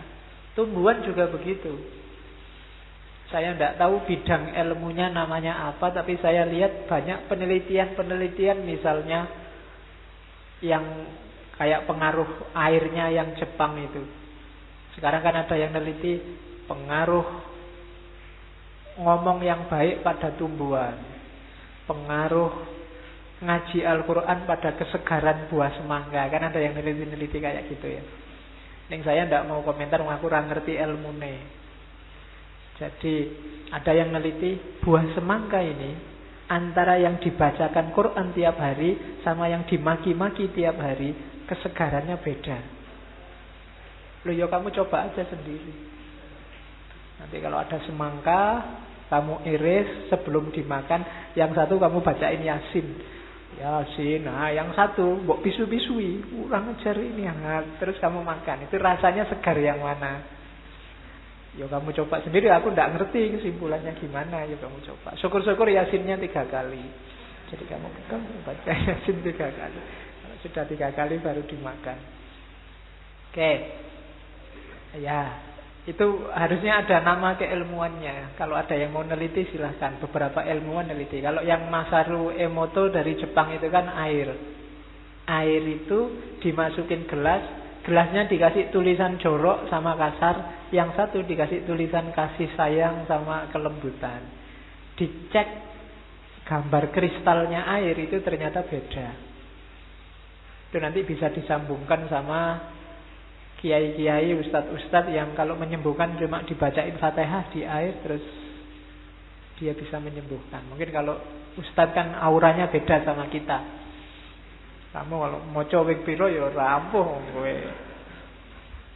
Tumbuhan juga begitu. Saya tidak tahu bidang ilmunya namanya apa, tapi saya lihat banyak penelitian misalnya yang kayak pengaruh airnya yang Jepang itu. Sekarang kan ada yang neliti pengaruh ngomong yang baik pada tumbuhan, pengaruh ngaji Al-Quran pada kesegaran buah semangka. Kan ada yang neliti-neliti kayak gitu ya. Yang saya tidak mau komentar, aku kurang ngerti ilmune. Jadi ada yang neliti buah semangka ini antara yang dibacakan Quran tiap hari sama yang dimaki-maki tiap hari, kesegarannya beda. Loh ya kamu coba aja sendiri. Nanti kalau ada semangka, kamu iris sebelum dimakan, yang satu kamu bacain Yasin. Yasin, nah yang satu mbok bisu-bisui, kurang ajar ini, terus kamu makan. Itu rasanya segar yang mana? Ya kamu coba sendiri, aku tidak ngerti kesimpulannya gimana. Ya kamu coba. Syukur-syukur Yasinnya 3 kali. Jadi kamu baca Yasin 3 kali. Kalau sudah 3 kali baru dimakan. Oke. Ya, itu harusnya ada nama keilmuannya. Kalau ada yang mau neliti silahkan. Beberapa ilmuwan neliti. Kalau yang Masaru Emoto dari Jepang itu kan air. Air itu dimasukin gelas. Gelasnya dikasih tulisan jorok sama kasar. Yang satu dikasih tulisan kasih sayang sama kelembutan. Dicek gambar kristalnya air itu ternyata beda. Itu nanti bisa disambungkan sama kiai-kiai, ustadz-ustadz yang kalau menyembuhkan cuma dibacain Fatihah di air terus dia bisa menyembuhkan. Mungkin kalau ustadz kan auranya beda sama kita. Kamu kalau moco wing piro ya rampung kowe.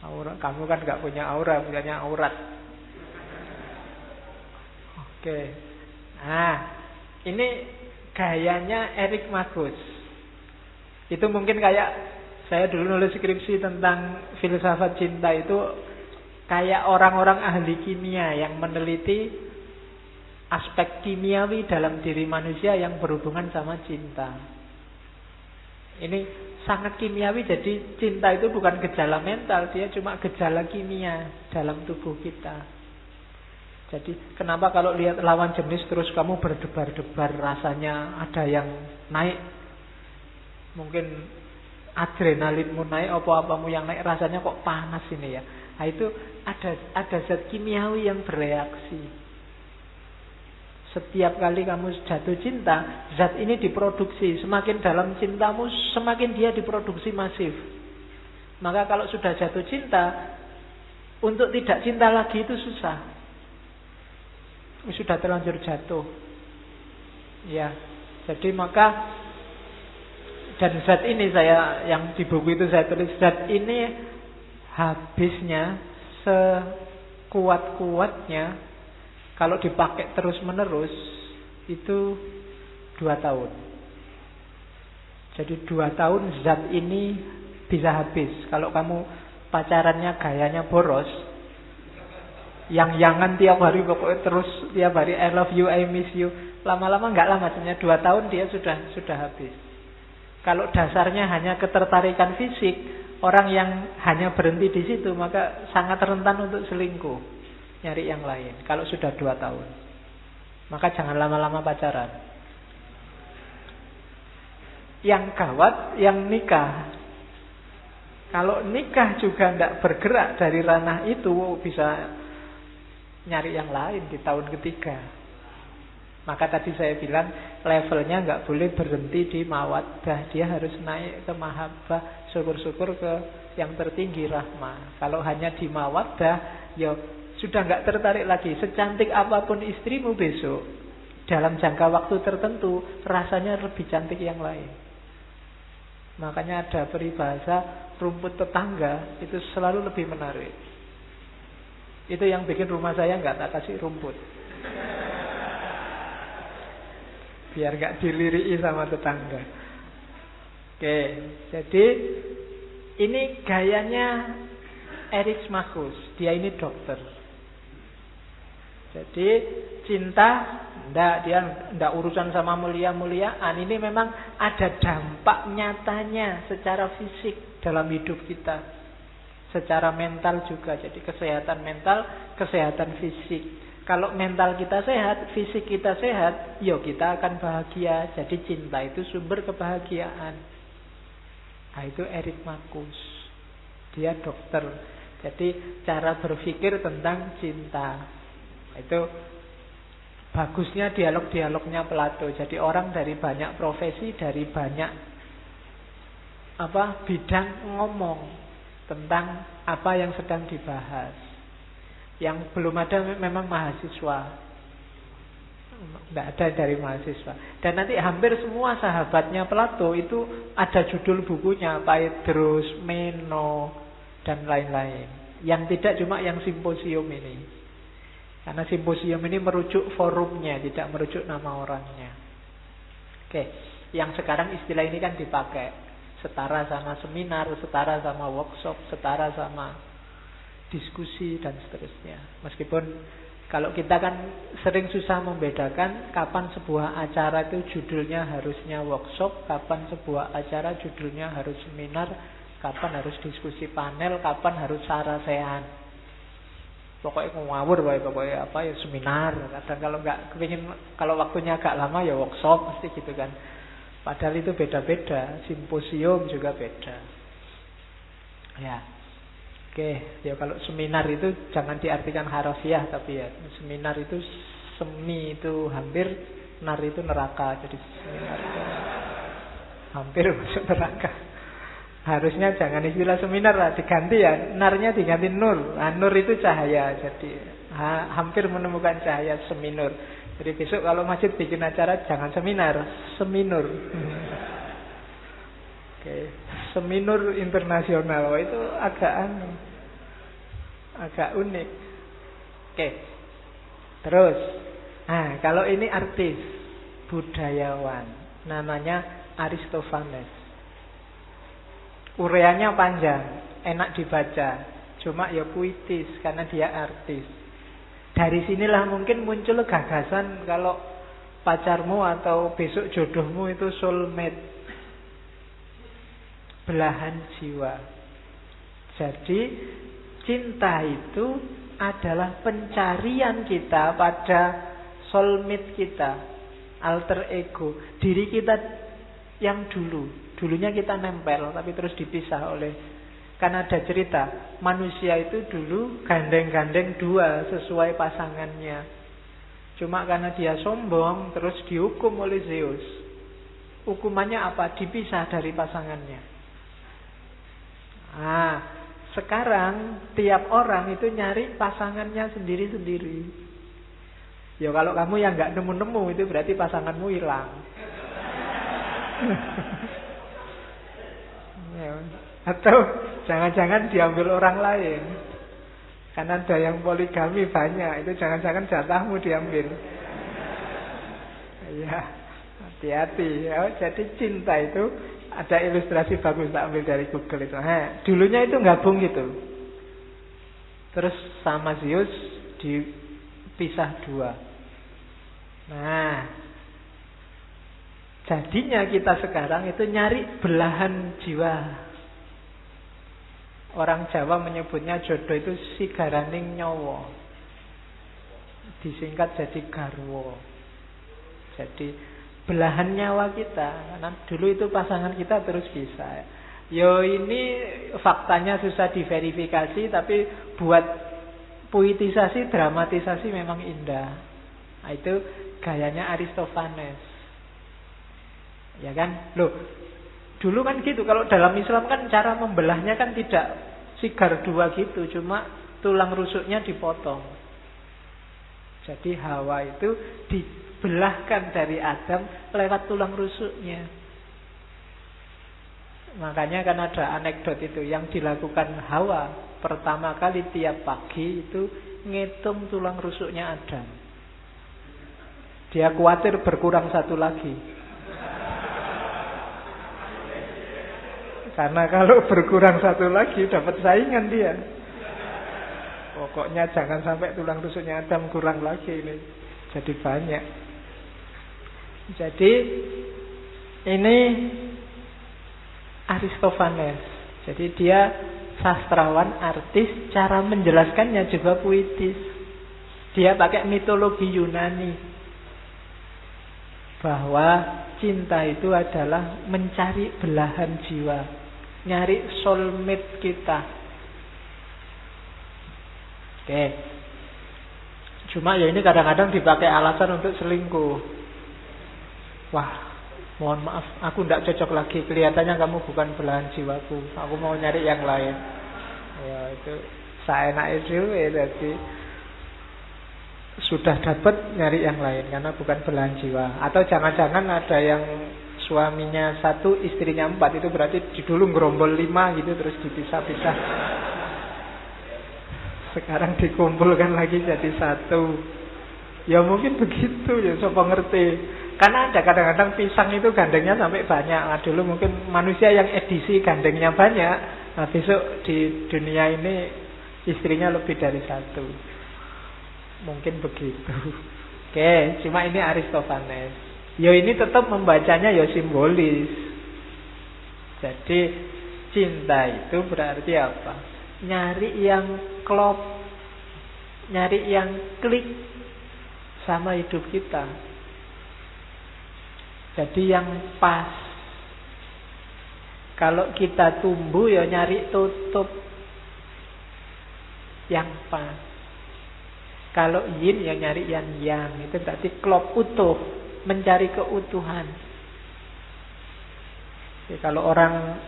Aura, kamu kan gak punya aura, punyanya aurat. Oke. Nah, ini gayanya Erik Makhus. Itu mungkin kayak saya dulu nulis skripsi tentang filsafat cinta itu kayak orang-orang ahli kimia yang meneliti aspek kimiawi dalam diri manusia yang berhubungan sama cinta. Ini sangat kimiawi, jadi cinta itu bukan gejala mental, dia cuma gejala kimia dalam tubuh kita. Jadi kenapa kalau lihat lawan jenis terus kamu berdebar-debar, rasanya ada yang naik, mungkin adrenalinmu naik, apa-apamu yang naik, rasanya kok panas ini ya. Nah itu ada zat kimiawi yang bereaksi. Setiap kali kamu jatuh cinta, zat ini diproduksi. Semakin dalam cintamu, semakin dia diproduksi masif. Maka kalau sudah jatuh cinta, untuk tidak cinta lagi itu susah. Sudah terlanjur jatuh. Ya, jadi maka, dan zat ini saya, yang di buku itu saya tulis, zat ini habisnya sekuat-kuatnya kalau dipakai terus-menerus itu 2 tahun. Jadi 2 tahun zat ini bisa habis. Kalau kamu pacarannya gayanya boros, yang-yangan tiap hari, pokoknya terus tiap hari I love you, I miss you, lama-lama enggak lama, sebenarnya 2 tahun dia sudah habis. Kalau dasarnya hanya ketertarikan fisik, orang yang hanya berhenti di situ maka sangat rentan untuk selingkuh, nyari yang lain. Kalau sudah 2 tahun, maka jangan lama-lama pacaran. Yang gawat yang nikah. Kalau nikah juga tidak bergerak dari ranah itu, bisa nyari yang lain di tahun ketiga. Maka tadi saya bilang levelnya nggak boleh berhenti di mawaddah, dia harus naik ke mahabbah, syukur-syukur ke yang tertinggi rahmah. Kalau hanya di mawaddah, ya sudah nggak tertarik lagi. Secantik apapun istrimu besok, dalam jangka waktu tertentu rasanya lebih cantik yang lain. Makanya ada peribahasa rumput tetangga itu selalu lebih menarik. Itu yang bikin rumah saya nggak tak kasih rumput, biar nggak diliriki sama tetangga. Oke, jadi ini gayanya Eryximachus. Dia ini dokter. Jadi cinta dia ndak urusan sama mulia-muliaan. Ini memang ada dampak nyatanya secara fisik dalam hidup kita, secara mental juga. Jadi kesehatan mental, kesehatan fisik. Kalau mental kita sehat, fisik kita sehat, yo kita akan bahagia. Jadi cinta itu sumber kebahagiaan. Nah, itu Eryximachus. Dia dokter. Jadi cara berpikir tentang cinta itu bagusnya dialog-dialognya Plato. Jadi orang dari banyak profesi, dari banyak bidang ngomong tentang apa yang sedang dibahas. Yang belum ada memang mahasiswa, tidak ada dari mahasiswa. Dan nanti hampir semua sahabatnya Plato itu ada judul bukunya, Phaedrus, Meno, dan lain-lain. Yang tidak cuma yang simposium ini. Karena simposium ini merujuk forumnya, tidak merujuk nama orangnya. Oke, yang sekarang istilah ini kan dipakai setara sama seminar, setara sama workshop, setara sama diskusi dan seterusnya. Meskipun kalau kita kan sering susah membedakan kapan sebuah acara itu judulnya harusnya workshop, kapan sebuah acara judulnya harus seminar, kapan harus diskusi panel, kapan harus sarasehan. Pokoknya ngawur, pokoknya ya seminar. Kadang kalau nggak kepingin, kalau waktunya agak lama ya workshop pasti gitu kan. Padahal itu beda-beda, simposium juga beda. Ya, oke. Ya kalau seminar itu jangan diartikan harafiah, tapi ya seminar itu semi itu hampir, nar itu neraka. Jadi seminar itu hampir masuk neraka. Harusnya jangan istilah seminar lah, diganti ya, narnya diganti nur. Nur itu cahaya, jadi hampir menemukan cahaya seminur. Jadi besok kalau masjid bikin acara jangan seminar, seminur. Oke, seminur internasional. Wah, itu agak unik. Oke, terus, kalau ini artis, budayawan, namanya Aristophanes. Ureanya panjang, enak dibaca, cuma ya puitis karena dia artis. Dari sinilah mungkin muncul gagasan kalau pacarmu atau besok jodohmu itu soulmate, belahan jiwa. Jadi cinta itu adalah pencarian kita pada soulmate kita, alter ego, diri kita yang dulunya kita nempel tapi terus dipisah oleh, karena ada cerita manusia itu dulu gandeng-gandeng dua sesuai pasangannya. Cuma karena dia sombong terus dihukum oleh Zeus. Hukumannya apa? Dipisah dari pasangannya. Sekarang tiap orang itu nyari pasangannya sendiri-sendiri. Ya kalau kamu yang nggak nemu-nemu itu berarti pasanganmu hilang. Atau jangan-jangan diambil orang lain. Karena ada yang poligami banyak, itu jangan-jangan jatahmu diambil. Ya, hati-hati ya. Jadi cinta itu ada ilustrasi bagus, tak ambil dari Google itu. Dulunya itu gabung gitu. Terus sama Zeus dipisah dua. Jadinya kita sekarang itu nyari belahan jiwa. Orang Jawa menyebutnya jodoh itu sigaraning nyawa, disingkat jadi garwo. Jadi belahan nyawa kita. Karena dulu itu pasangan kita terus bisa. Yo ini faktanya susah diverifikasi, tapi buat puitisasi, dramatisasi memang indah. Nah, itu gayanya Aristophanes. Ya kan? Loh, dulu kan gitu. Kalau dalam Islam kan cara membelahnya kan tidak sigar dua gitu, cuma tulang rusuknya dipotong. Jadi Hawa itu dibelahkan dari Adam lewat tulang rusuknya. Makanya kan ada anekdot itu yang dilakukan Hawa pertama kali tiap pagi itu ngitung tulang rusuknya Adam. Dia khawatir berkurang satu lagi. Karena kalau berkurang satu lagi dapat saingan dia. Pokoknya jangan sampai tulang rusuknya Adam kurang lagi ini. Jadi banyak. Jadi ini Aristophanes. Jadi dia sastrawan, artis, cara menjelaskannya juga puitis. Dia pakai mitologi Yunani. Bahwa cinta itu adalah mencari belahan jiwa, nyari soulmate kita. Oke. Cuma ya ini kadang-kadang dipakai alasan untuk selingkuh. Wah, mohon maaf, aku tidak cocok lagi. Kelihatannya kamu bukan belahan jiwaku. Aku mau nyari yang lain. Ya itu saya naik dulu ya. Jadi sudah dapat nyari yang lain karena bukan belahan jiwa. Atau jangan-jangan ada yang suaminya 1, istrinya 4. Itu berarti dulu gerombol 5 gitu, terus dipisah-pisah. Sekarang dikumpulkan lagi jadi 1. Ya mungkin begitu ya, siapa ngerti. Karena ada kadang-kadang pisang itu gandengnya sampai banyak. Nah, dulu mungkin manusia yang edisi gandengnya banyak. Nah besok di dunia ini istrinya lebih dari 1. Mungkin begitu. Oke, cuma ini Aristophanes. Yo ini tetap membacanya yo simbolis. Jadi cinta itu berarti apa? Nyari yang klop, nyari yang klik sama hidup kita. Jadi yang pas. Kalau kita tumbuh ya nyari tutup yang pas. Kalau yin ya nyari yang yang. Itu berarti klop utuh, mencari keutuhan. Jadi kalau orang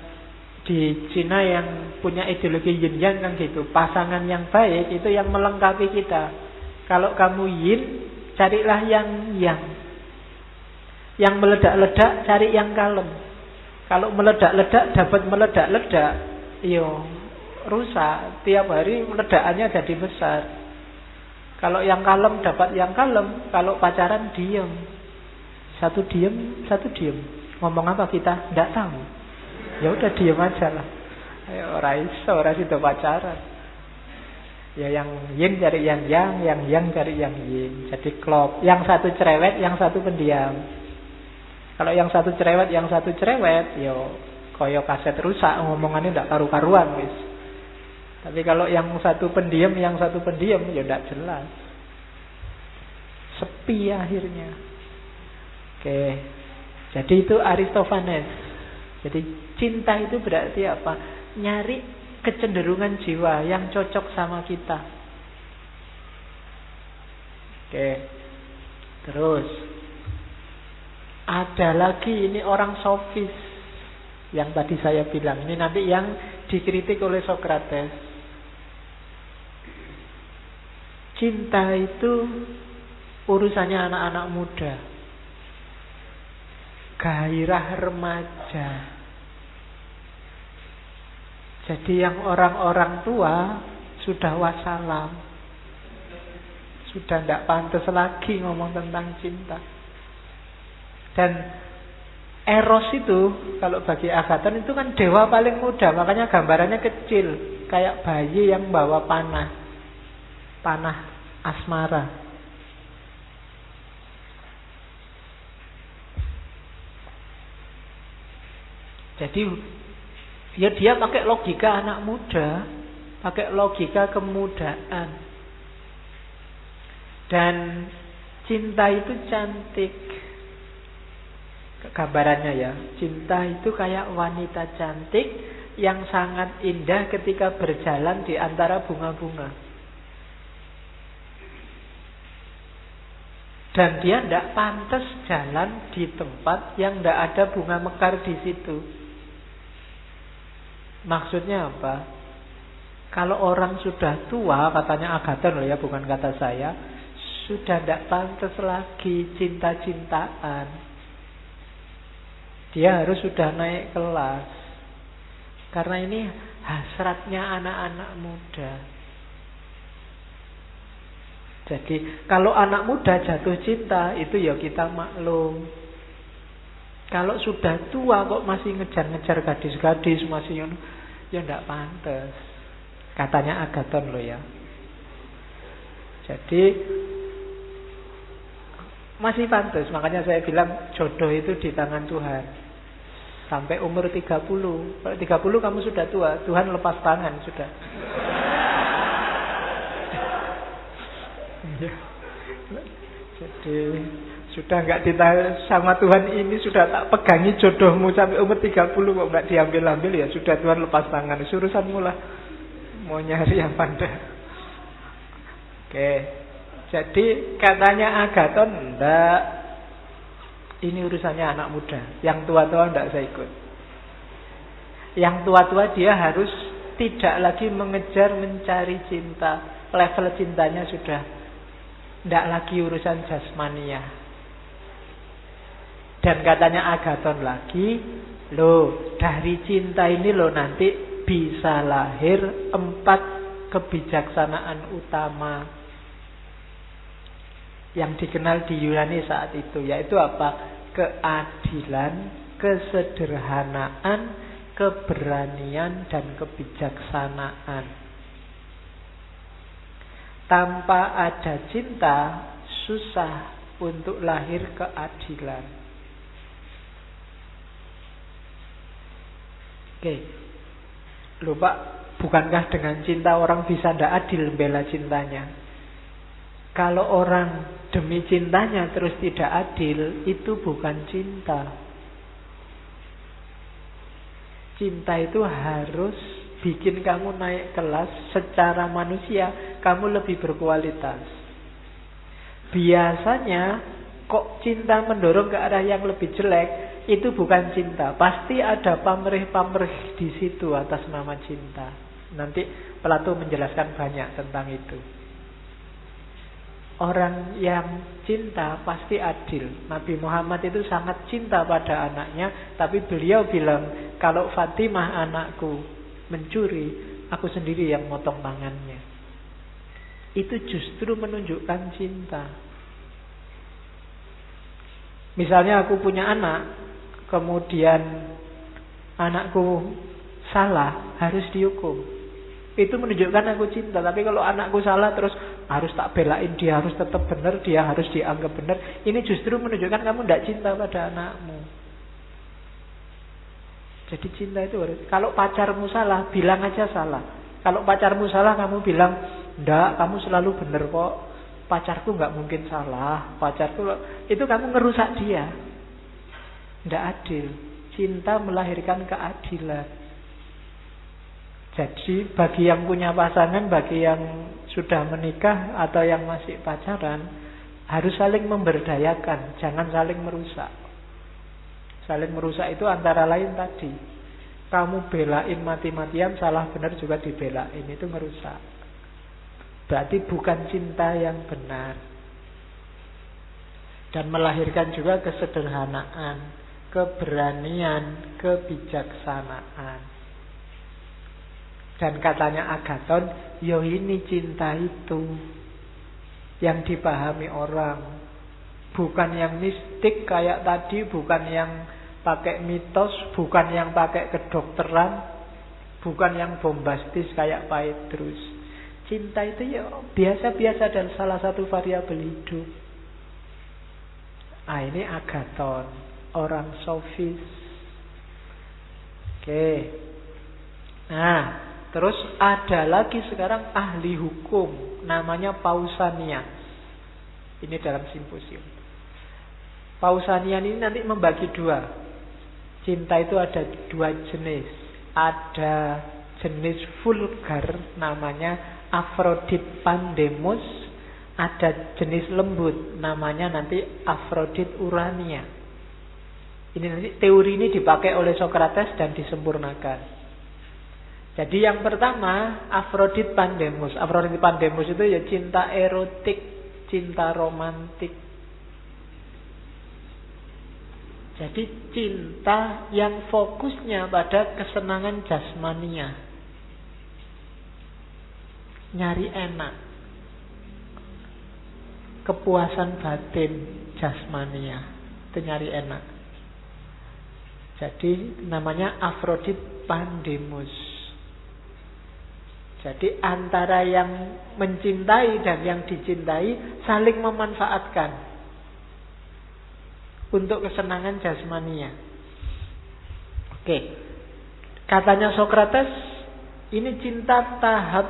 di Cina yang punya ideologi yin yang kan gitu, pasangan yang baik itu yang melengkapi kita. Kalau kamu yin, carilah yang yang. Yang meledak-ledak, cari yang kalem. Kalau meledak-ledak dapat meledak-ledak, yo rusak. Tiap hari ledakannya jadi besar. Kalau yang kalem dapat yang kalem. Kalau pacaran diem. Satu diem, satu diem. Ngomong apa kita? Tidak tahu. Ya udah diem aja lah. Ayo orang itu pacaran. Ya yang yin cari yang yang cari yang yin. Jadi klop. Yang satu cerewet, yang satu pendiam. Kalau yang satu cerewet, yang satu cerewet, yo koyo kaset rusak, ngomongannya tidak karu-karuan wis. Tapi kalau yang satu pendiam, yang satu pendiam, ya tidak jelas. Sepi akhirnya. Oke. Jadi itu Aristophanes. Jadi cinta itu berarti apa? Nyari kecenderungan jiwa yang cocok sama kita. Oke. Terus ada lagi ini orang sofis yang tadi saya bilang. Ini nanti yang dikritik oleh Sokrates. Cinta itu urusannya anak-anak muda, gairah remaja. Jadi yang orang-orang tua sudah wassalam, sudah tidak pantas lagi ngomong tentang cinta. Dan Eros itu kalau bagi Agathon itu kan dewa paling muda, makanya gambarannya kecil, kayak bayi yang bawa panah asmara. Jadi ya dia pakai logika anak muda, pakai logika kemudaan. Dan cinta itu cantik. Gambarannya ya, cinta itu kayak wanita cantik yang sangat indah ketika berjalan di antara bunga-bunga. Dan dia tidak pantas jalan di tempat yang tidak ada bunga mekar di situ. Maksudnya apa? Kalau orang sudah tua, katanya Agathon loh ya, bukan kata saya, sudah tidak pantas lagi cinta-cintaan. Dia harus sudah naik kelas. Karena ini hasratnya anak-anak muda. Jadi kalau anak muda jatuh cinta, itu ya kita maklum. Kalau sudah tua kok masih ngejar-ngejar gadis-gadis, masih ya tidak pantas. Katanya Agathon loh ya. Jadi masih pantas. Makanya saya bilang jodoh itu di tangan Tuhan. Sampai umur 30. Kalau 30 kamu sudah tua, Tuhan lepas tangan sudah. Jadi sudah nggak ditahan sama Tuhan, ini sudah tak pegangi jodohmu sampai umur 30 kok nggak diambil-ambil, ya sudah Tuhan lepas tangan. Urusanmu lah mau nyari yang pandai. Oke. Jadi katanya Agathon, enggak, ini urusannya anak muda. Yang tua-tua enggak saya ikut. Yang tua-tua dia harus tidak lagi mengejar mencari cinta. Level cintanya sudah enggak lagi urusan jasmania. Dan katanya Agathon lagi, loh dari cinta ini loh nanti bisa lahir 4 kebijaksanaan utama yang dikenal di Yunani saat itu, yaitu apa? Keadilan, kesederhanaan, keberanian, dan kebijaksanaan. Tanpa ada cinta, susah untuk lahir keadilan. Oke, lupa, bukankah dengan cinta orang bisa tidak adil bela cintanya? Kalau orang demi cintanya terus tidak adil, itu bukan cinta. Cinta itu harus bikin kamu naik kelas secara manusia, kamu lebih berkualitas. Biasanya kok cinta mendorong ke arah yang lebih jelek, itu bukan cinta. Pasti ada pamrih-pamrih di situ atas nama cinta. Nanti Plato menjelaskan banyak tentang itu. Orang yang cinta pasti adil. Nabi Muhammad itu sangat cinta pada anaknya, tapi beliau bilang, kalau Fatimah anakku mencuri, aku sendiri yang motong tangannya. Itu justru menunjukkan cinta. Misalnya aku punya anak, kemudian anakku salah, harus dihukum. Itu menunjukkan aku cinta. Tapi kalau anakku salah terus harus tak belain, dia harus tetap benar, dia harus dianggap benar, ini justru menunjukkan kamu tidak cinta pada anakmu. Jadi cinta itu harus, kalau pacarmu salah, bilang aja salah. Kalau pacarmu salah, kamu bilang, enggak, kamu selalu benar kok, pacarku nggak mungkin salah, pacarku, itu kamu ngerusak dia. Tidak adil. Cinta melahirkan keadilan. Jadi bagi yang punya pasangan, bagi yang sudah menikah atau yang masih pacaran, harus saling memberdayakan, jangan saling merusak. Saling merusak itu antara lain tadi, kamu belain mati-matian, salah benar juga dibelain, itu merusak. Berarti bukan cinta yang benar. Dan melahirkan juga kesederhanaan, keberanian, kebijaksanaan. Dan katanya Agathon, yo ini cinta itu yang dipahami orang, bukan yang mistik kayak tadi, bukan yang pakai mitos, bukan yang pakai kedokteran, bukan yang bombastis kayak Petrus. Cinta itu ya biasa-biasa dan salah satu variabel hidup. Ah, ini Agathon, orang sofis. Oke. Nah, terus ada lagi sekarang ahli hukum, namanya Pausanias. Ini dalam simposium. Pausanian ini nanti membagi dua. Cinta itu ada dua jenis. Ada jenis vulgar namanya Afrodit Pandemos. Ada jenis lembut namanya nanti Afrodit Urania. Ini nanti teori ini dipakai oleh Socrates dan disempurnakan. Jadi yang pertama Afrodit Pandemos. Afrodit Pandemos itu ya cinta erotik, cinta romantik. Jadi cinta yang fokusnya pada kesenangan jasmania, nyari enak, kepuasan batin jasmania, itu nyari enak. Jadi namanya Afrodit Pandemos. Jadi antara yang mencintai dan yang dicintai saling memanfaatkan untuk kesenangan jasmania. Oke. Katanya Socrates, ini cinta tahap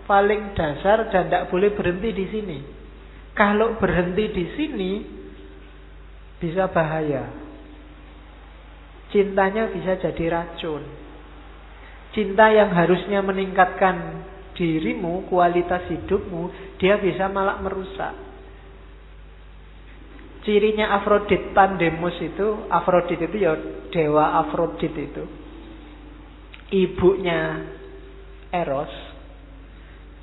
paling dasar dan tidak boleh berhenti di sini. Kalau berhenti di sini bisa bahaya. Cintanya bisa jadi racun. Cinta yang harusnya meningkatkan dirimu, kualitas hidupmu, dia bisa malah merusak. Cirinya Afrodit Pandemos itu, Afrodit itu ya dewa Afrodit itu. Ibunya Eros.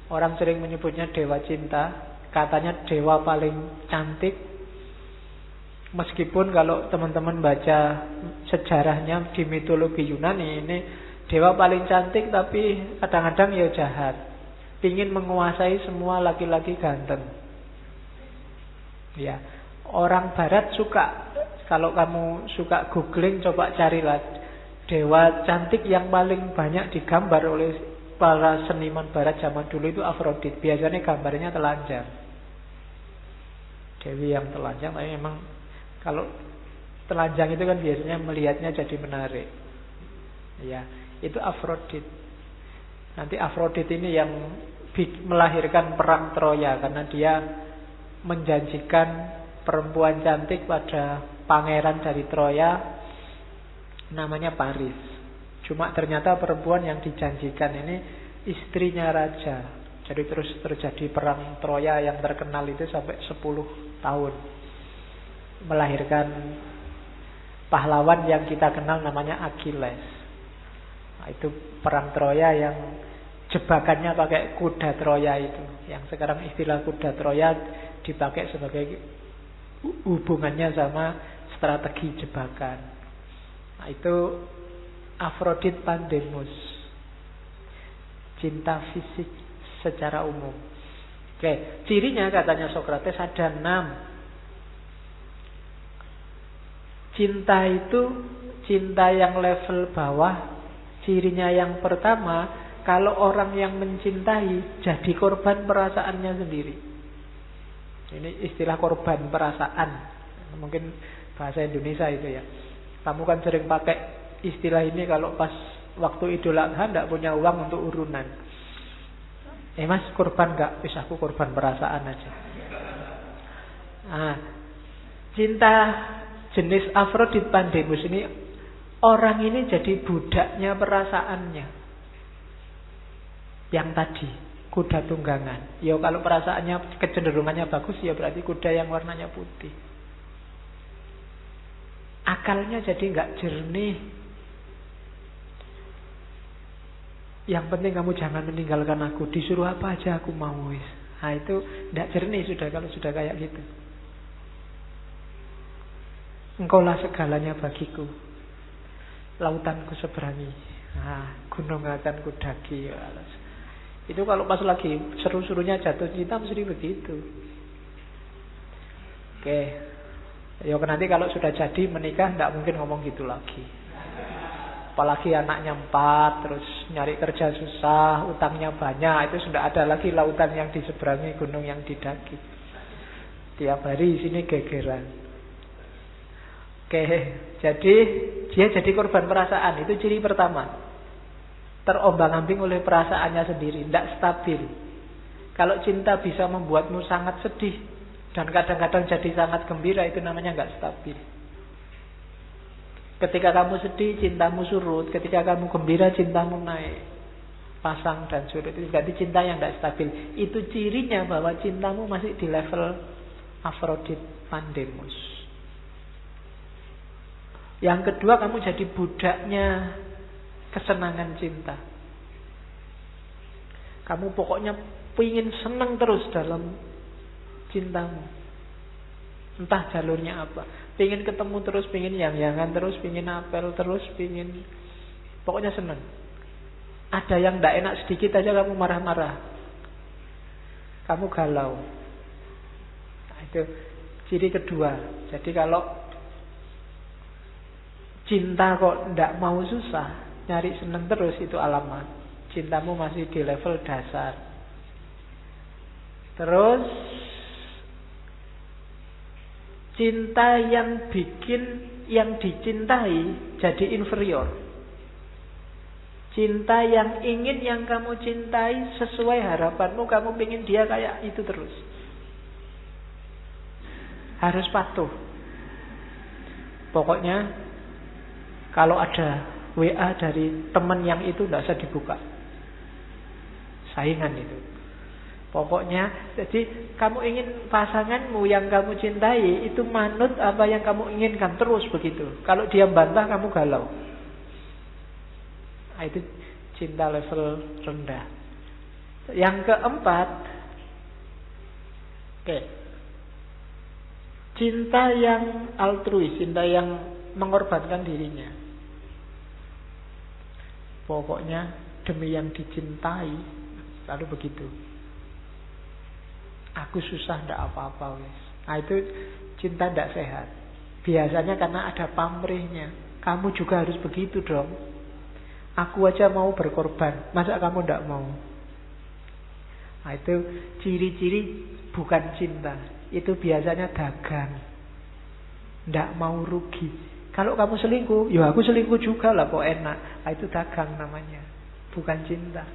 Orang sering menyebutnya dewa cinta. Katanya dewa paling cantik. Meskipun kalau teman-teman baca sejarahnya di mitologi Yunani, ini dewa paling cantik tapi kadang-kadang ya jahat. Pingin menguasai semua laki-laki ganteng. Ya. Orang barat suka, kalau kamu suka googling, coba carilah dewa cantik yang paling banyak digambar oleh para seniman barat zaman dulu itu Afrodit. Biasanya gambarnya telanjang, dewi yang telanjang. Tapi memang kalau telanjang itu kan biasanya melihatnya jadi menarik. Ya, itu Afrodit. Nanti Afrodit ini yang melahirkan perang Troya karena dia menjanjikan perempuan cantik pada pangeran dari Troya namanya Paris. Cuma ternyata perempuan yang dijanjikan ini istrinya raja. Jadi terus terjadi perang Troya yang terkenal itu sampai 10 tahun. Melahirkan pahlawan yang kita kenal namanya Achilles. Nah, itu perang Troya yang jebakannya pakai kuda Troya itu. Yang sekarang istilah kuda Troya dipakai sebagai hubungannya sama strategi jebakan. Nah, itu Afrodit Pandemos. Cinta fisik secara umum. Oke, cirinya katanya Socrates ada 6. Cinta itu cinta yang level bawah. Cirinya yang pertama, kalau orang yang mencintai jadi korban perasaannya sendiri. Ini istilah korban perasaan. Mungkin bahasa Indonesia itu ya. Kamu kan sering pakai istilah ini kalau pas waktu Idul Adha tidak punya uang untuk urunan. Mas korban enggak? Wis aku korban perasaan aja. Nah, cinta jenis Afrodit Pandemos ini, orang ini jadi budaknya perasaannya. Yang tadi kuda tunggangan. Ya kalau perasaannya kecenderungannya bagus, ya berarti kuda yang warnanya putih. Akalnya jadi nggak jernih. Yang penting kamu jangan meninggalkan aku. Disuruh apa aja aku mau. Nah itu nggak jernih sudah kalau sudah kayak gitu. Engkaulah segalanya bagiku. Lautanku seberangi. Nah, gunung akan kudaki. Itu kalau pas lagi seru-serunya jatuh cinta mesti begitu. Oke. Ya nanti kalau sudah jadi menikah tidak mungkin ngomong gitu lagi. Apalagi anaknya 4, terus nyari kerja susah, utangnya banyak, itu sudah ada lagi lautan yang diseberangi, gunung yang didaki. Tiap hari di sini gegeran. Oke, jadi dia jadi korban perasaan, itu ciri pertama. Terombang-ambing oleh perasaannya sendiri, tidak stabil. Kalau cinta bisa membuatmu sangat sedih, Dan kadang-kadang jadi sangat gembira, itu namanya nggak stabil. Ketika kamu sedih, cintamu surut. Ketika kamu gembira, cintamu naik. Pasang dan surut. Itu berarti cinta yang nggak stabil. Itu cirinya bahwa cintamu masih di level Afrodit Pandemus. Yang kedua, kamu jadi budaknya kesenangan cinta. Kamu pokoknya pengen senang terus dalam cintamu. Entah jalurnya apa. Pengen ketemu terus, pengen yang-yangan terus, pengen apel terus, pengen... Pokoknya senang. Ada yang tidak enak sedikit aja kamu marah-marah. Kamu galau. Nah, itu ciri kedua. Jadi kalau cinta kok tidak mau susah, nyari senang terus, itu alamat cintamu masih di level dasar. Terus cinta yang bikin yang dicintai jadi inferior. Cinta yang ingin yang kamu cintai sesuai harapanmu, kamu ingin dia kayak itu terus. Harus patuh. Pokoknya kalau ada WA dari teman yang itu tidak usah dibuka. Saingan itu. Pokoknya, jadi kamu ingin pasanganmu yang kamu cintai itu manut apa yang kamu inginkan, terus begitu. Kalau dia bantah, kamu galau. Nah, itu cinta level rendah. Yang keempat, cinta yang altruis, cinta yang mengorbankan dirinya. Pokoknya demi yang dicintai, lalu begitu. Aku susah, ndak apa-apa wes. Nah, itu cinta ndak sehat. Biasanya karena ada pamrihnya. Kamu juga harus begitu dong. Aku aja mau berkorban, masa kamu ndak mau? Nah, itu ciri-ciri bukan cinta. Itu biasanya dagang. Ndak mau rugi. Kalau kamu selingkuh, ya aku selingkuh juga lah, kok enak. Nah, itu dagang namanya, bukan cinta.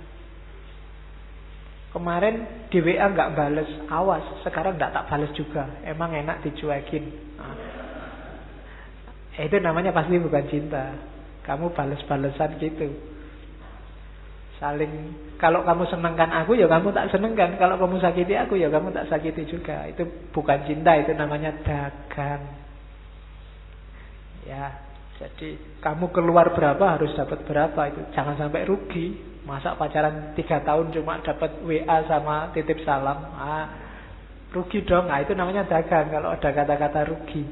Kemarin di WA nggak bales, awas, sekarang nggak tak bales juga. Emang enak dicuekin. Nah, itu namanya pasti bukan cinta. Kamu bales-balesan gitu. Saling, kalau kamu senangkan aku, ya kamu tak senangkan. Kalau kamu sakiti aku, ya kamu tak sakiti juga. Itu bukan cinta, itu namanya dagang. Ya, jadi kamu keluar berapa harus dapat berapa, itu jangan sampai rugi. Masa pacaran 3 tahun cuma dapat WA sama titip salam, rugi dong. Nah, itu namanya dagang kalau ada kata-kata rugi.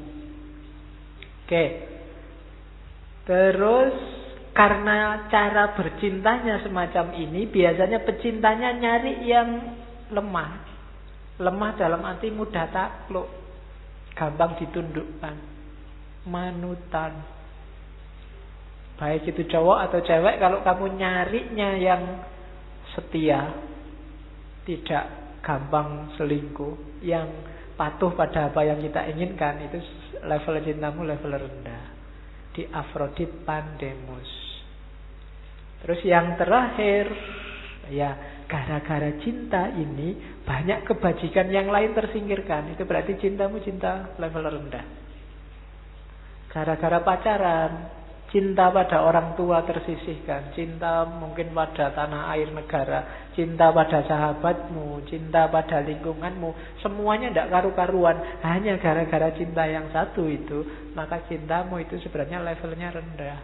Oke. Terus karena cara bercintanya semacam ini, biasanya pecintanya nyari yang lemah. Lemah dalam arti mudah takluk, gampang ditundukkan, manutan. Baik itu cowok atau cewek, kalau kamu nyarinya yang setia, tidak gampang selingkuh, yang patuh pada apa yang kita inginkan, itu level cintamu level rendah. Di Afrodit Pandemus. Terus yang terakhir, ya gara-gara cinta ini banyak kebajikan yang lain tersingkirkan. Itu berarti cintamu cinta level rendah. Gara-gara pacaran, cinta pada orang tua tersisihkan, cinta mungkin pada tanah air negara, cinta pada sahabatmu, cinta pada lingkunganmu, semuanya tidak karu-karuan. Hanya gara-gara cinta yang satu itu, maka cintamu itu sebenarnya levelnya rendah,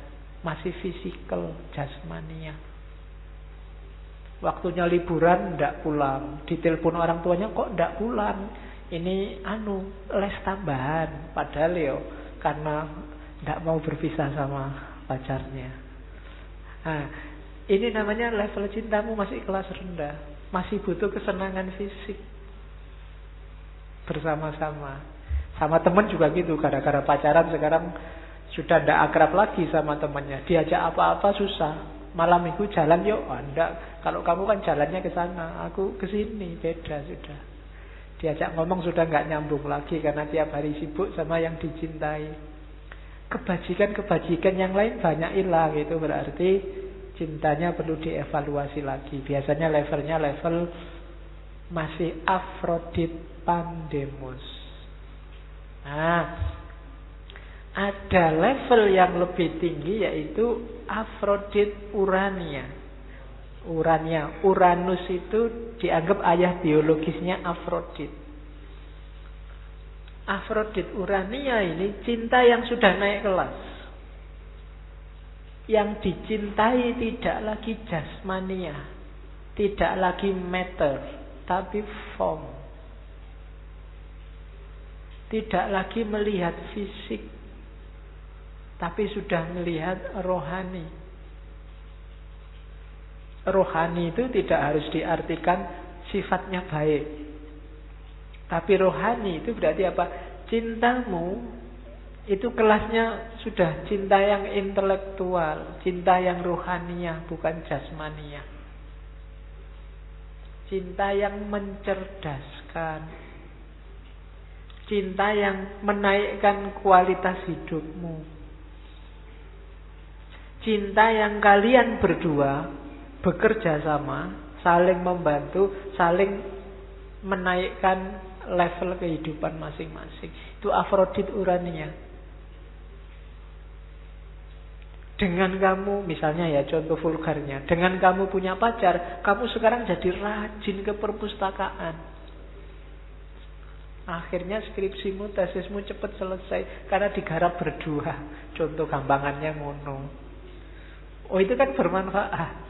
masih fisikal, jasmania. Waktunya liburan tidak pulang, ditelepon orang tuanya kok tidak pulang, ini les tambahan, padahal yo karena tidak mau berpisah sama pacarnya. Nah, ini namanya level cintamu masih kelas rendah, masih butuh kesenangan fisik bersama-sama. Sama teman juga gitu, gara-gara pacaran sekarang sudah tidak akrab lagi sama temannya. Diajak apa-apa susah. Malam minggu jalan yuk, enggak. Kalau kamu kan jalannya ke sana, aku ke sini, beda sudah. Diajak ngomong sudah nggak nyambung lagi karena tiap hari sibuk sama yang dicintai. Kebajikan-kebajikan yang lain banyak hilang, itu berarti cintanya perlu dievaluasi lagi. Biasanya levelnya level masih Afrodit pandemos. Nah, ada level yang lebih tinggi yaitu Afrodit Urania. Uranus itu dianggap ayah biologisnya Afrodit. Afrodit Urania ini cinta yang sudah naik kelas. Yang dicintai tidak lagi jasmania, tidak lagi matter, tapi form. Tidak lagi melihat fisik, tapi sudah melihat rohani. Rohani itu tidak harus diartikan sifatnya baik. Tapi rohani itu berarti apa? Cintamu itu kelasnya sudah cinta yang intelektual, cinta yang rohania, bukan jasmania. Cinta yang mencerdaskan, cinta yang menaikkan kualitas hidupmu, cinta yang kalian berdua bekerja sama, saling membantu, saling menaikkan level kehidupan masing-masing. Itu Afrodit Urania. Dengan kamu, misalnya ya contoh vulgarnya, dengan kamu punya pacar, kamu sekarang jadi rajin ke perpustakaan. Akhirnya skripsimu, tesismu cepat selesai karena digarap berdua. Contoh gampangannya ngono. Oh, itu kan bermanfaat.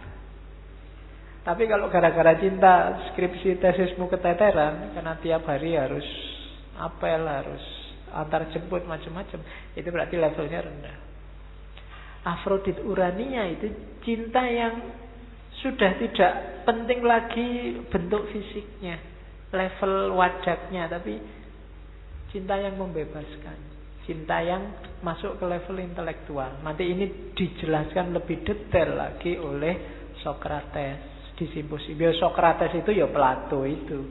Tapi kalau gara-gara cinta skripsi tesismu keteteran, karena tiap hari harus apel, harus antar jemput macam-macam, itu berarti levelnya rendah. Afrodit Urania itu cinta yang sudah tidak penting lagi bentuk fisiknya, level wadahnya, tapi cinta yang membebaskan, cinta yang masuk ke level intelektual. Nanti ini dijelaskan lebih detail lagi oleh Sokrates di simposium. Sokrates itu ya Plato itu.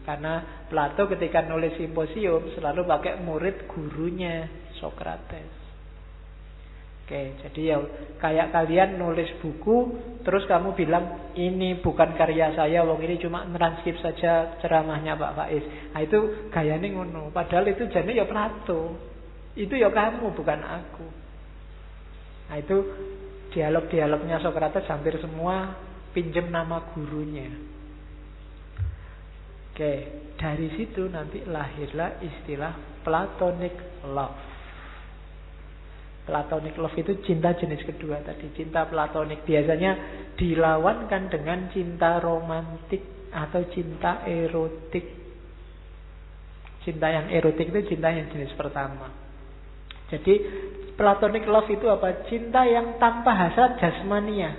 Karena Plato ketika nulis simposium selalu pakai murid gurunya Sokrates. Oke, jadi ya kayak kalian nulis buku terus kamu bilang ini bukan karya saya, wong ini cuma transkrip saja ceramahnya Pak Faiz. Nah itu gayanya ngono. Padahal itu jane ya Plato. Itu ya kamu, bukan aku. Nah itu dialog-dialognya Sokrates hampir semua pinjam nama gurunya. Oke, dari situ nanti lahirlah istilah Platonic love. Platonic love itu cinta jenis kedua tadi. Cinta platonik biasanya dilawankan dengan cinta romantik atau cinta erotik. Cinta yang erotik itu cinta yang jenis pertama. Jadi platonic love itu apa? Cinta yang tanpa hasrat jasmania.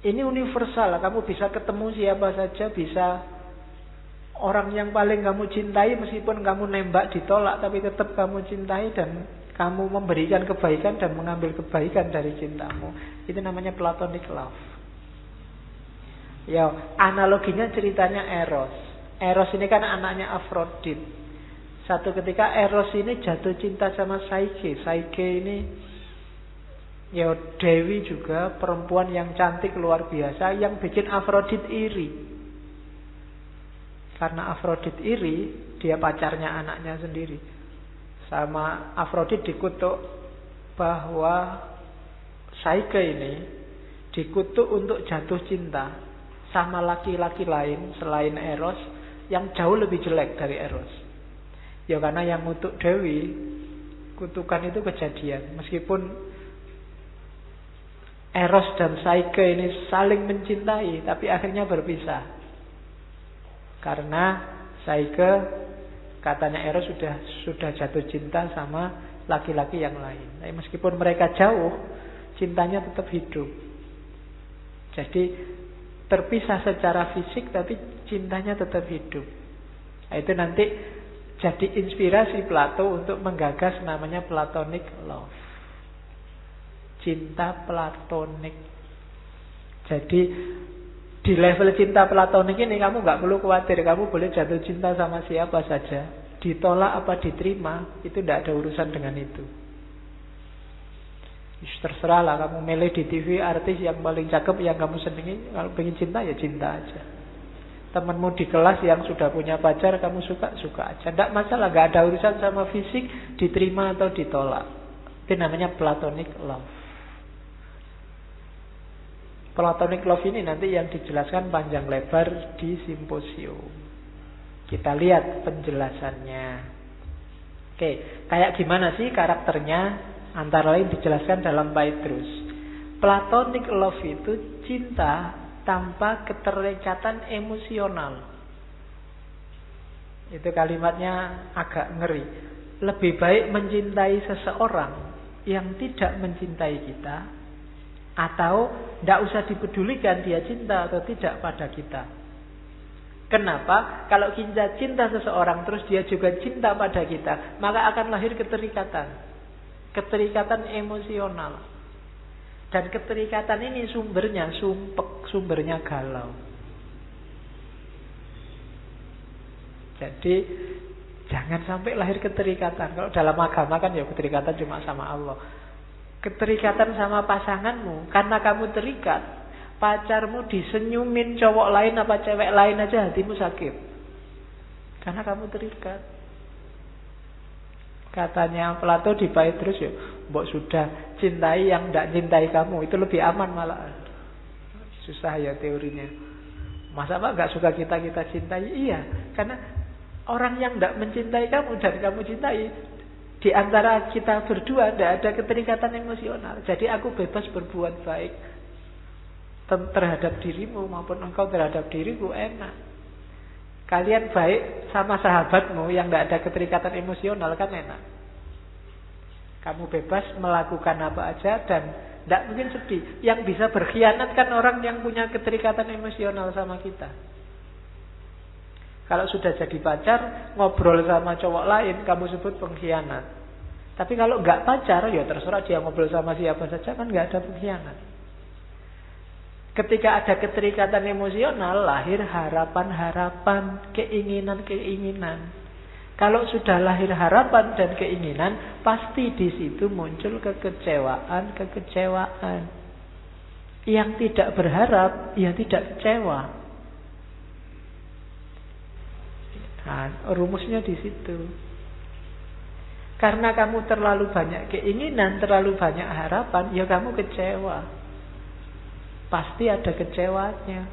Ini universal. Kamu bisa ketemu siapa saja, bisa orang yang paling kamu cintai, meskipun kamu nembak ditolak, tapi tetap kamu cintai dan kamu memberikan kebaikan dan mengambil kebaikan dari cintamu. Itu namanya platonic love. Ya, analoginya ceritanya Eros. Eros ini kan anaknya Afrodit. Satu ketika Eros ini jatuh cinta sama Psyche. Psyche ini ya dewi juga, perempuan yang cantik luar biasa, yang bikin Afrodit iri. Karena Afrodit iri, dia pacarnya anaknya sendiri. Sama Afrodit dikutuk bahwa Psyche ini dikutuk untuk jatuh cinta sama laki-laki lain selain Eros yang jauh lebih jelek dari Eros. Ya karena yang ngutuk Dewi, kutukan itu kejadian. Meskipun Eros dan Psyche ini saling mencintai, tapi akhirnya berpisah. Karena Psyche katanya Eros sudah jatuh cinta sama laki-laki yang lain. Tapi meskipun mereka jauh, cintanya tetap hidup. Jadi terpisah secara fisik, tapi cintanya tetap hidup. Nah, itu nanti jadi inspirasi Plato untuk menggagas namanya platonic love. Cinta platonik. Jadi di level cinta platonik ini kamu gak perlu khawatir. Kamu boleh jatuh cinta sama siapa saja. Ditolak apa diterima, itu tidak ada urusan dengan itu. Terserah lah, kamu milih di TV artis yang paling cakep, yang kamu senangi. Kalau pengen cinta ya cinta aja. Temanmu di kelas yang sudah punya pacar, kamu suka-suka aja. Tidak masalah, nggak ada urusan sama fisik, diterima atau ditolak. Itu namanya platonic love. Platonic love ini nanti yang dijelaskan panjang lebar di simposium. Kita lihat penjelasannya. Oke, kayak gimana sih karakternya? Antara lain dijelaskan dalam Phaedrus. Platonic love itu cinta tanpa keterikatan emosional. Itu kalimatnya agak ngeri. Lebih baik mencintai seseorang yang tidak mencintai kita, atau tidak usah dipedulikan dia cinta atau tidak pada kita. Kenapa? Kalau kita cinta seseorang terus dia juga cinta pada kita, maka akan lahir keterikatan. Keterikatan emosional. Dan keterikatan ini sumbernya sumpek, sumbernya galau. Jadi jangan sampai lahir keterikatan. Kalau dalam agama kan ya keterikatan cuma sama Allah. Keterikatan sama pasanganmu, karena kamu terikat, pacarmu disenyumin cowok lain apa cewek lain aja hatimu sakit. Karena kamu terikat. Katanya Plato di Phaedrus ya, mbok sudah cintai yang tidak cintai kamu, itu lebih aman malah. Susah ya teorinya. Masa Pak gak suka kita cintai? Iya, karena orang yang tidak mencintai kamu dan kamu cintai, di antara kita berdua tidak ada keterikatan emosional. Jadi aku bebas berbuat baik terhadap dirimu maupun engkau terhadap diriku, enak. Kalian baik sama sahabatmu yang tidak ada keterikatan emosional kan enak. Kamu bebas melakukan apa aja dan tidak mungkin sedih. Yang bisa berkhianat kan orang yang punya keterikatan emosional sama kita. Kalau sudah jadi pacar, ngobrol sama cowok lain, kamu sebut pengkhianat. Tapi kalau nggak pacar, ya terserah dia ngobrol sama siapa saja, kan nggak ada pengkhianat. Ketika ada keterikatan emosional, lahir harapan-harapan, keinginan-keinginan. Kalau sudah lahir harapan dan keinginan, pasti di situ muncul kekecewaan. Yang tidak berharap, ya tidak kecewa. Nah, rumusnya di situ. Karena kamu terlalu banyak keinginan, terlalu banyak harapan, ya kamu kecewa. Pasti ada kecewanya.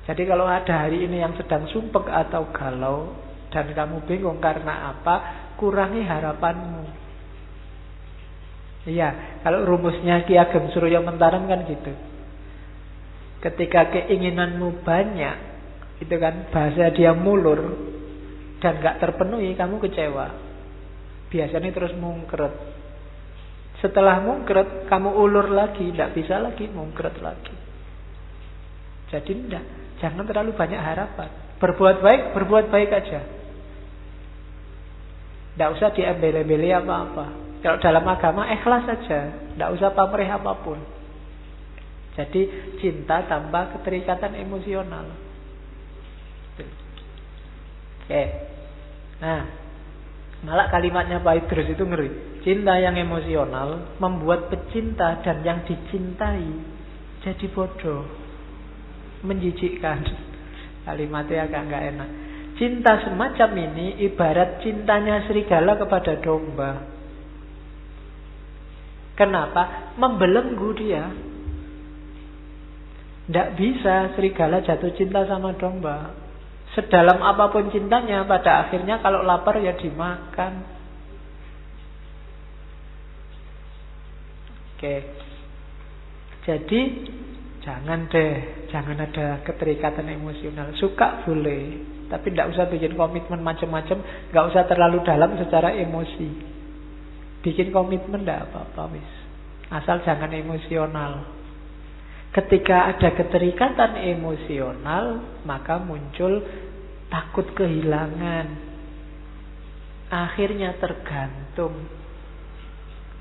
Jadi kalau ada hari ini yang sedang sumpek atau galau dan kamu bingung karena apa, kurangi harapanmu. Iya, kalau rumusnya Ki Ageng Surya Mentaram kan gitu. Ketika keinginanmu banyak, itu kan bahasa dia mulur dan gak terpenuhi, kamu kecewa. Biasanya terus mungkret. Setelah mungkret, kamu ulur lagi, tidak bisa lagi mungkret lagi. Jadi tidak, jangan terlalu banyak harapan. Berbuat baik aja. Tidak usah diembel-embeli apa-apa. Kalau dalam agama ikhlas saja, tidak usah pamrih apapun. Jadi cinta tanpa keterikatan emosional. Oke. Nah, malah kalimatnya Phaedrus itu ngeri. Cinta yang emosional membuat pecinta dan yang dicintai jadi bodoh, menjijikkan. Kalimatnya agak nggak enak. Cinta semacam ini ibarat cintanya serigala kepada domba. Kenapa? Membelenggu dia. Tidak bisa serigala jatuh cinta sama domba. Sedalam apapun cintanya, pada akhirnya kalau lapar ya dimakan. Oke. Jadi jangan ada keterikatan emosional. Suka boleh, tapi tidak usah bikin komitmen macam-macam. Nggak usah terlalu dalam secara emosi. Bikin komitmen tidak apa-apa wis. Asal jangan emosional. Ketika ada keterikatan emosional, maka muncul takut kehilangan. Akhirnya tergantung.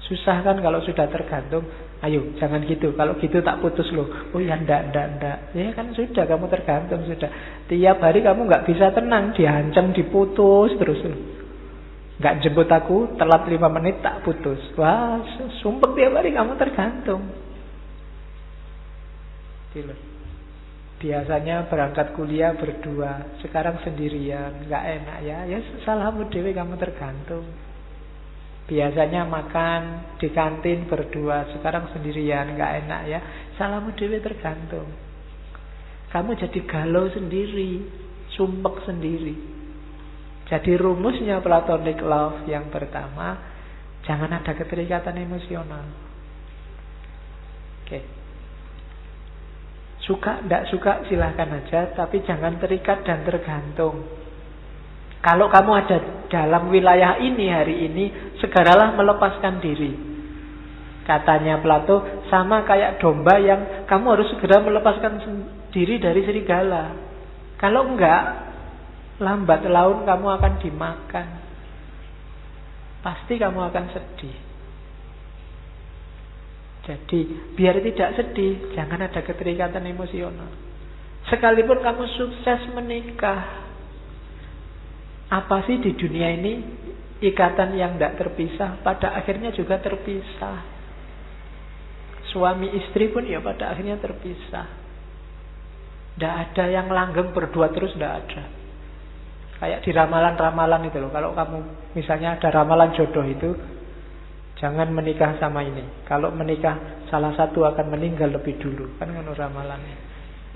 Susah kan kalau sudah tergantung. Ayo, jangan gitu. Kalau gitu tak putus loh. Oh ya, ndak. Ya kan sudah, kamu tergantung sudah. Tiap hari kamu nggak bisa tenang. Diancam, diputus terus. Nggak jemput aku, telat 5 menit tak putus. Wah, sumpah tiap hari kamu tergantung. Gitu. Biasanya berangkat kuliah berdua, sekarang sendirian, nggak enak ya. Ya salahmu dewe, kamu tergantung. Biasanya makan di kantin berdua, sekarang sendirian, nggak enak ya. Salahmu dewe, tergantung. Kamu jadi galau sendiri, sumpek sendiri. Jadi rumusnya platonic love yang pertama, jangan ada keterikatan emosional. Oke. Suka, tidak suka silahkan aja, tapi jangan terikat dan tergantung. Kalau kamu ada dalam wilayah ini hari ini, segeralah melepaskan diri. Katanya Plato, sama kayak domba yang kamu harus segera melepaskan diri dari serigala. Kalau enggak, lambat laun kamu akan dimakan. Pasti kamu akan sedih. Jadi, biar tidak sedih, jangan ada keterikatan emosional. Sekalipun kamu sukses menikah, apa sih di dunia ini ikatan yang tidak terpisah, pada akhirnya juga terpisah. Suami istri pun ya pada akhirnya terpisah. Tidak ada yang langgeng berdua terus, tidak ada. Kayak di ramalan-ramalan itu loh. Kalau kamu misalnya ada ramalan jodoh itu, jangan menikah sama ini. Kalau menikah salah satu akan meninggal lebih dulu. Kan menurut ramalannya.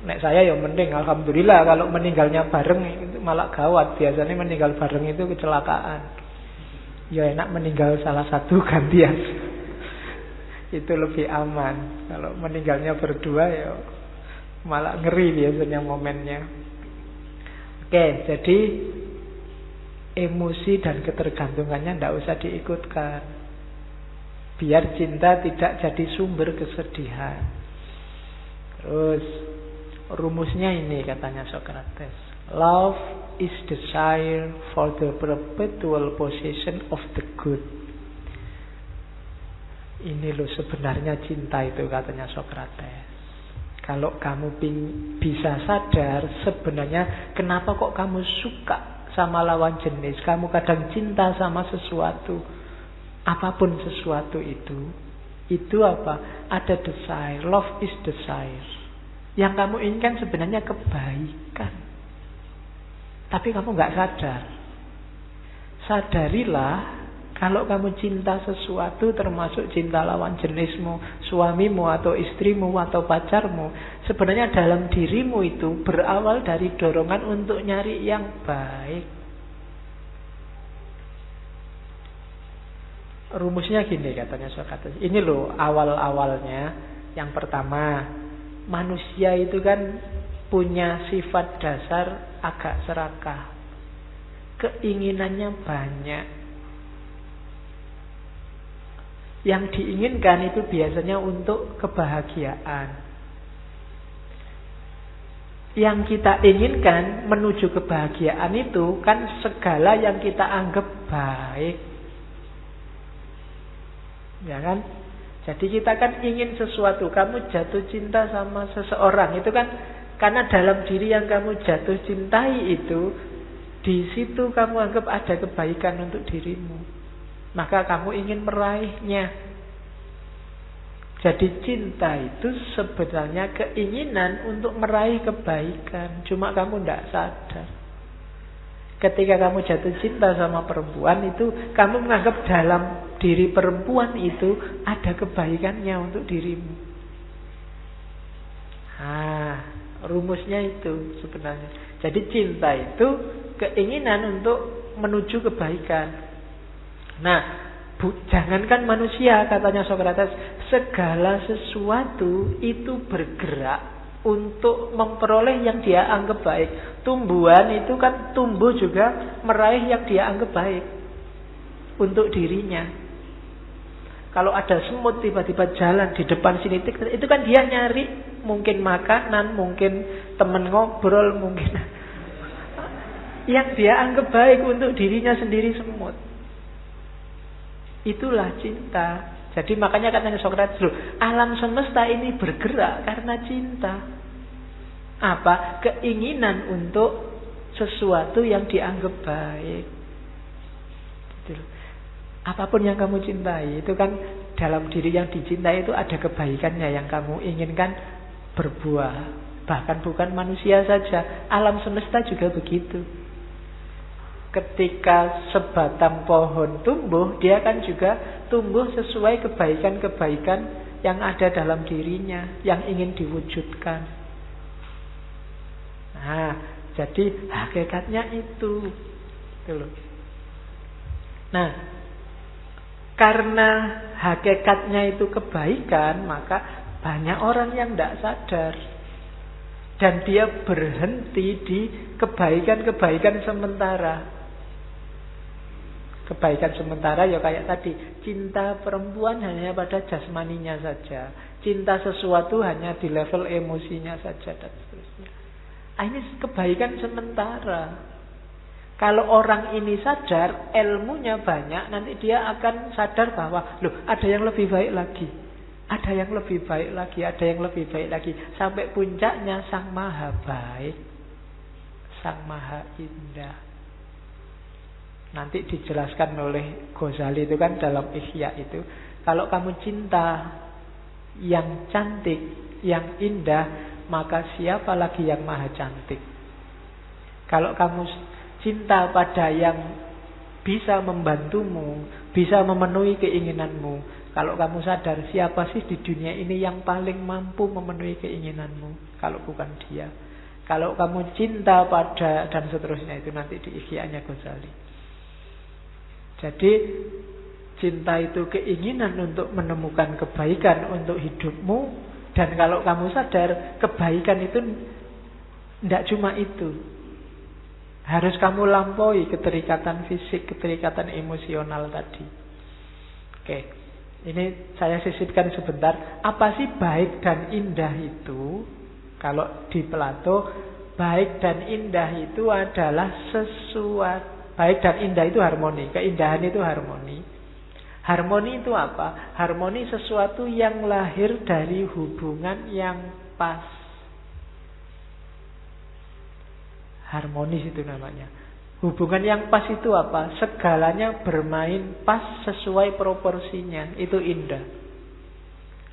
Nek saya ya mending, alhamdulillah. Kalau meninggalnya bareng itu malah gawat. Biasanya meninggal bareng itu kecelakaan. Ya enak meninggal salah satu gantian. Itu lebih aman. Kalau meninggalnya berdua ya malah ngeri biasanya momennya. Oke, jadi emosi dan ketergantungannya tidak usah diikutkan. Biar cinta tidak jadi sumber kesedihan. Terus rumusnya ini katanya Socrates. Love is desire for the perpetual possession of the good. Ini loh sebenarnya cinta itu katanya Socrates. Kalau kamu bisa sadar sebenarnya kenapa kok kamu suka sama lawan jenis, kamu kadang cinta sama sesuatu, apapun sesuatu itu apa? Ada desire. Love is desire. Yang kamu inginkan sebenarnya kebaikan, tapi kamu nggak sadar. Sadarilah kalau kamu cinta sesuatu, termasuk cinta lawan jenismu, suamimu atau istrimu atau pacarmu, sebenarnya dalam dirimu itu berawal dari dorongan untuk nyari yang baik. Rumusnya gini katanya Socrates. Ini loh awal-awalnya. Yang pertama, manusia itu kan punya sifat dasar agak serakah. Keinginannya banyak. Yang diinginkan itu biasanya untuk kebahagiaan. Yang kita inginkan menuju kebahagiaan itu kan segala yang kita anggap baik. Ya kan? Jadi kita kan ingin sesuatu. Kamu jatuh cinta sama seseorang, itu kan karena dalam diri yang kamu jatuh cintai itu, di situ kamu anggap ada kebaikan untuk dirimu. Maka kamu ingin meraihnya. Jadi cinta itu sebenarnya keinginan untuk meraih kebaikan. Cuma kamu tidak sadar. Ketika kamu jatuh cinta sama perempuan itu, kamu menganggap dalam diri perempuan itu ada kebaikannya untuk dirimu. Rumusnya itu sebenarnya. Jadi cinta itu keinginan untuk menuju kebaikan. Nah, jangankan manusia, katanya Socrates, segala sesuatu itu bergerak untuk memperoleh yang dia anggap baik. Tumbuhan itu kan tumbuh juga meraih yang dia anggap baik untuk dirinya. Kalau ada semut tiba-tiba jalan di depan sini, itu kan dia nyari mungkin makanan, mungkin teman ngobrol, mungkin yang dia anggap baik untuk dirinya sendiri semut. Itulah cinta. Jadi makanya katanya Socrates, alam semesta ini bergerak karena cinta. Apa? Keinginan untuk sesuatu yang dianggap baik. Gitu. Apapun yang kamu cintai, itu kan dalam diri yang dicintai itu ada kebaikannya yang kamu inginkan berbuah. Bahkan bukan manusia saja, alam semesta juga begitu. Ketika sebatang pohon tumbuh, dia kan juga tumbuh sesuai kebaikan-kebaikan yang ada dalam dirinya, yang ingin diwujudkan. Nah, jadi hakikatnya itu. Nah, karena hakikatnya itu kebaikan, maka banyak orang yang tidak sadar. Dan dia berhenti di kebaikan-kebaikan sementara. Kebaikan sementara ya kayak tadi, cinta perempuan hanya pada jasmaninya saja, cinta sesuatu hanya di level emosinya saja, dan seterusnya. Ini kebaikan sementara. Kalau orang ini sadar, ilmunya banyak, nanti dia akan sadar bahwa loh, ada yang lebih baik lagi, ada yang lebih baik lagi, ada yang lebih baik lagi, sampai puncaknya Sang Maha Baik, Sang Maha Indah. Nanti dijelaskan oleh Ghazali itu kan dalam Ihya itu, kalau kamu cinta yang cantik, yang indah, maka siapa lagi yang maha cantik? Kalau kamu cinta pada yang bisa membantumu, bisa memenuhi keinginanmu, kalau kamu sadar siapa sih di dunia ini yang paling mampu memenuhi keinginanmu, kalau bukan dia. Kalau kamu cinta pada, dan seterusnya, itu nanti di Ihya-nya Ghazali. Jadi cinta itu keinginan untuk menemukan kebaikan untuk hidupmu. Dan kalau kamu sadar kebaikan itu tidak cuma itu, harus kamu lampaui keterikatan fisik, keterikatan emosional tadi. Oke, ini saya sisipkan sebentar. Apa sih baik dan indah itu? Kalau di Plato, baik dan indah itu adalah sesuatu. Baik dan indah itu harmoni, keindahan itu harmoni. Harmoni itu apa? Harmoni sesuatu yang lahir dari hubungan yang pas. Harmonis itu namanya. Hubungan yang pas itu apa? Segalanya bermain pas sesuai proporsinya. Itu indah.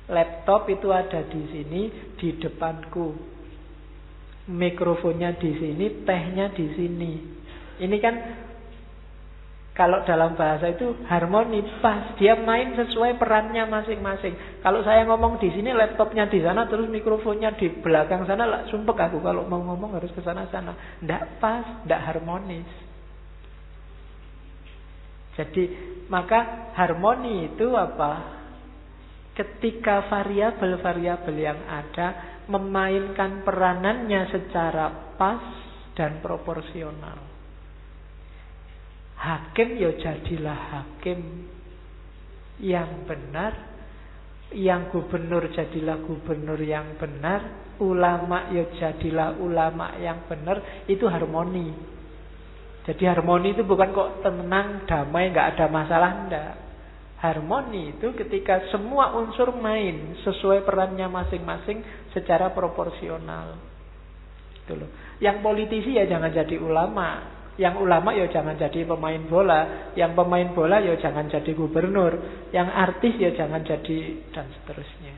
Laptop itu ada di sini, di depanku. Mikrofonnya di sini, tehnya di sini. Ini kan kalau dalam bahasa itu harmoni, pas. Dia main sesuai perannya masing-masing. Kalau saya ngomong di sini, laptopnya di sana, terus mikrofonnya di belakang sana, lah sumpek aku kalau mau ngomong harus ke sana-sana. Tidak pas, tidak harmonis. Jadi, maka harmoni itu apa? Ketika variabel-variabel yang ada memainkan peranannya secara pas dan proporsional. Hakim ya jadilah hakim yang benar, yang gubernur jadilah gubernur yang benar, ulama ya jadilah ulama yang benar. Itu harmoni. Jadi harmoni itu bukan kok tenang, damai, nggak ada masalah, enggak. Harmoni itu ketika semua unsur main sesuai perannya masing-masing secara proporsional. Itu loh. Yang politisi ya jangan jadi ulama. Yang ulama ya jangan jadi pemain bola. Yang pemain bola ya jangan jadi gubernur. Yang artis ya jangan jadi, dan seterusnya.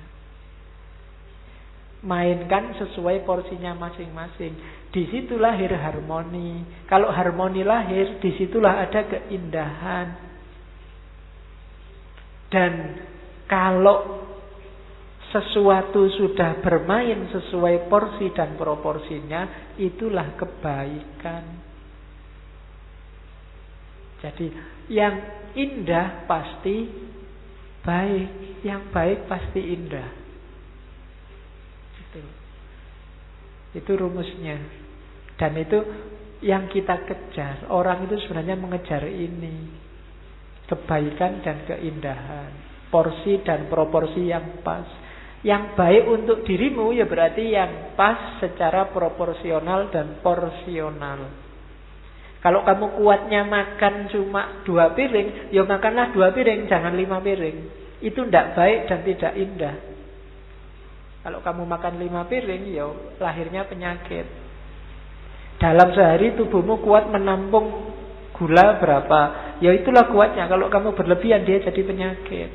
Mainkan sesuai porsinya masing-masing. Di situ lahir harmoni. Kalau harmoni lahir, di situlah ada keindahan. Dan kalau sesuatu sudah bermain sesuai porsi dan proporsinya, itulah kebaikan. Jadi yang indah pasti baik, yang baik pasti indah. Itu rumusnya. Dan itu yang kita kejar. Orang itu sebenarnya mengejar ini, kebaikan dan keindahan, porsi dan proporsi yang pas. Yang baik untuk dirimu ya berarti yang pas secara proporsional dan porsional. Kalau kamu kuatnya makan cuma 2 piring, ya makanlah 2 piring, jangan 5 piring. Itu tidak baik dan tidak indah. Kalau kamu makan 5 piring, ya lahirnya penyakit. Dalam sehari tubuhmu kuat menampung gula berapa, ya itulah kuatnya. Kalau kamu berlebihan, dia jadi penyakit.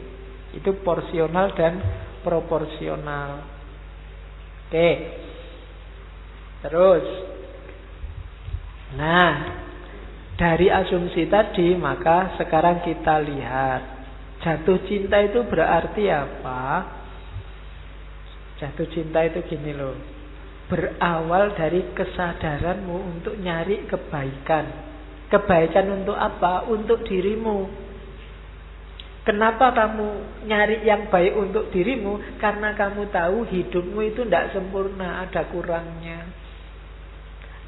Itu porsional dan proporsional. Oke. Terus, nah, dari asumsi tadi, maka sekarang kita lihat jatuh cinta itu berarti apa? Jatuh cinta itu gini loh, berawal dari kesadaranmu untuk nyari kebaikan. Kebaikan untuk apa? Untuk dirimu. Kenapa kamu nyari yang baik untuk dirimu? Karena kamu tahu hidupmu itu tidak sempurna, ada kurangnya.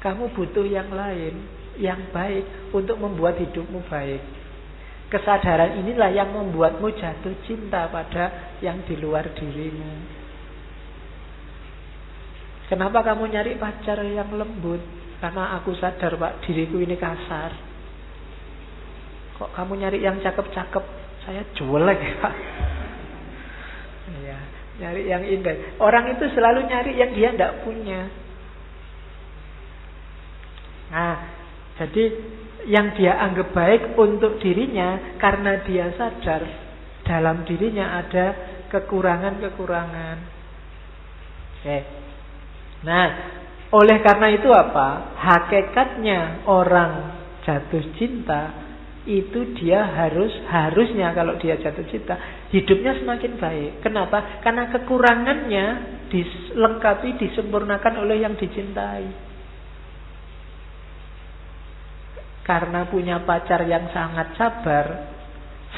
Kamu butuh yang lain, yang baik untuk membuat hidupmu baik. Kesadaran inilah yang membuatmu jatuh cinta pada yang di luar dirimu. Kenapa kamu nyari pacar yang lembut? Karena aku sadar, Pak, diriku ini kasar. Kok kamu nyari yang cakep-cakep? Saya jelek, Pak. Ya, nyari yang indah. Orang itu selalu nyari yang dia tidak punya. Nah, jadi yang dia anggap baik untuk dirinya karena dia sadar dalam dirinya ada kekurangan-kekurangan. Oke. Nah, oleh karena itu apa? Hakikatnya orang jatuh cinta itu dia harusnya kalau dia jatuh cinta hidupnya semakin baik. Kenapa? Karena kekurangannya dilengkapi, disempurnakan oleh yang dicintai. Karena punya pacar yang sangat sabar,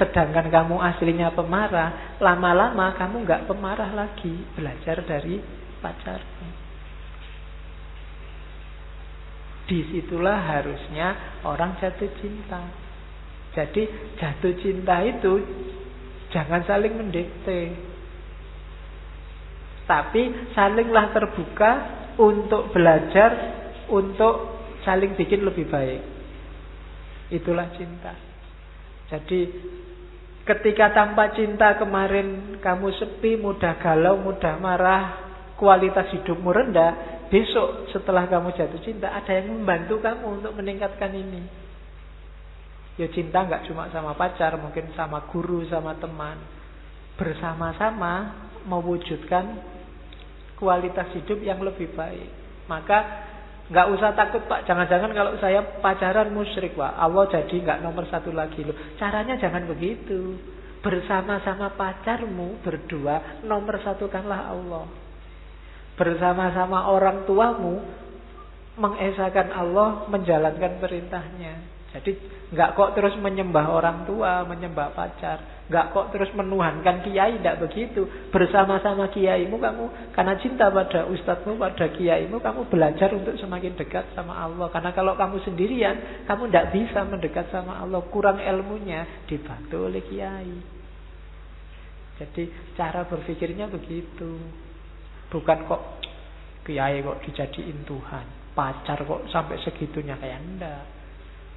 sedangkan kamu aslinya pemarah, lama-lama kamu nggak pemarah lagi. Belajar dari pacarmu. Disitulah harusnya orang jatuh cinta. Jadi jatuh cinta itu jangan saling mendikte, tapi salinglah terbuka untuk belajar, untuk saling bikin lebih baik. Itulah cinta. Jadi ketika tanpa cinta kemarin kamu sepi, mudah galau, mudah marah, kualitas hidupmu rendah, besok setelah kamu jatuh cinta ada yang membantu kamu untuk meningkatkan ini. Ya cinta nggak cuma sama pacar, mungkin sama guru, sama teman. Bersama-sama mewujudkan kualitas hidup yang lebih baik. Maka nggak usah takut, Pak. Jangan-jangan kalau saya pacaran musyrik, Pak. Allah jadi nggak nomor satu lagi loh. Caranya jangan begitu. Bersama-sama pacarmu berdua nomor satukanlah Allah. Bersama-sama orang tuamu mengesahkan Allah, menjalankan perintahnya. Jadi nggak kok terus menyembah orang tua, menyembah pacar, nggak kok terus menuhankan kiai, tidak begitu. Bersama-sama kiaimu kamu, karena cinta pada ustadzmu, pada kiaimu, kamu belajar untuk semakin dekat sama Allah. Karena kalau kamu sendirian, kamu tidak bisa mendekat sama Allah, kurang ilmunya, dibantu oleh kiai. Jadi cara berpikirnya begitu. Bukan kok kiai kok dijadiin Tuhan, pacar kok sampai segitunya, kayak enggak.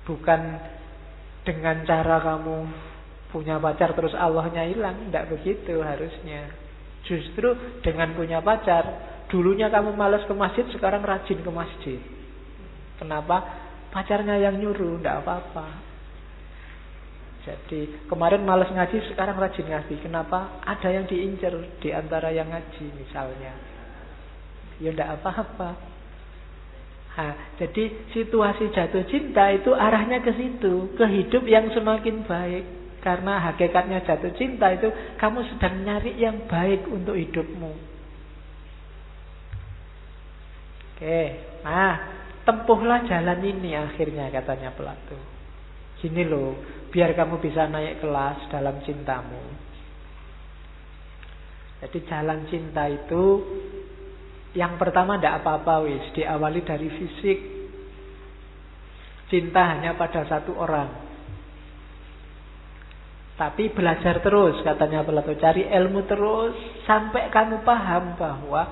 Bukan dengan cara kamu punya pacar terus Allahnya hilang, tidak begitu harusnya. Justru dengan punya pacar, dulunya kamu malas ke masjid, sekarang rajin ke masjid. Kenapa? Pacarnya yang nyuruh, tidak apa-apa. Jadi kemarin malas ngaji, sekarang rajin ngaji. Kenapa? Ada yang diincar di antara yang ngaji misalnya. Ya tidak apa-apa. Nah, jadi situasi jatuh cinta itu arahnya ke situ, ke hidup yang semakin baik. Karena hakikatnya jatuh cinta itu kamu sedang nyari yang baik untuk hidupmu. Oke, nah tempuhlah jalan ini akhirnya katanya Plato. Gini loh, biar kamu bisa naik kelas dalam cintamu. Jadi jalan cinta itu yang pertama tidak apa-apa wis, diawali dari fisik. Cinta hanya pada satu orang. Tapi belajar terus katanya Plato, cari ilmu terus sampai kamu paham bahwa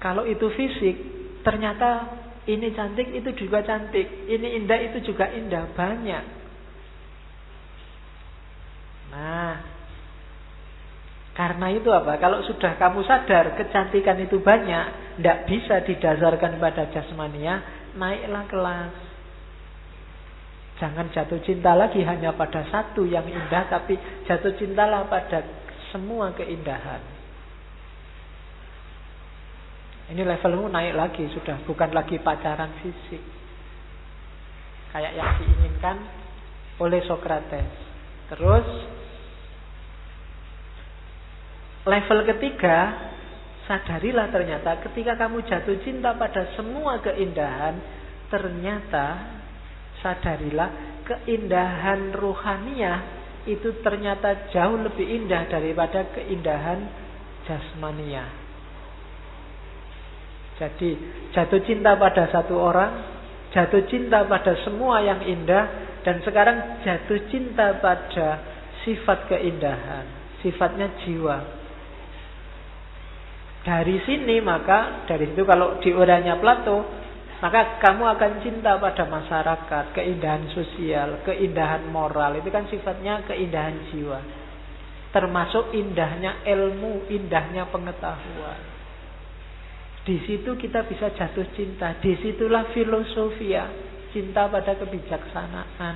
kalau itu fisik ternyata ini cantik, itu juga cantik, ini indah, itu juga indah, banyak. Nah, karena itu apa? Kalau sudah kamu sadar kecantikan itu banyak, tidak bisa didasarkan pada jasmania, naiklah kelas. Jangan jatuh cinta lagi hanya pada satu yang indah, tapi jatuh cintalah pada semua keindahan. Ini levelmu naik lagi, sudah bukan lagi pacaran fisik kayak yang diinginkan oleh Sokrates. Terus level ketiga, sadarilah ternyata ketika kamu jatuh cinta pada semua keindahan, ternyata sadarilah keindahan ruhaniyah itu ternyata jauh lebih indah daripada keindahan jasmaniyah. Jadi jatuh cinta pada satu orang, jatuh cinta pada semua yang indah, dan sekarang jatuh cinta pada sifat keindahan, sifatnya jiwa. Dari sini maka, dari situ kalau diurainya Plato, maka kamu akan cinta pada masyarakat, keindahan sosial, keindahan moral. Itu kan sifatnya keindahan jiwa. Termasuk indahnya ilmu, indahnya pengetahuan. Di situ kita bisa jatuh cinta. Disitulah filosofia, cinta pada kebijaksanaan.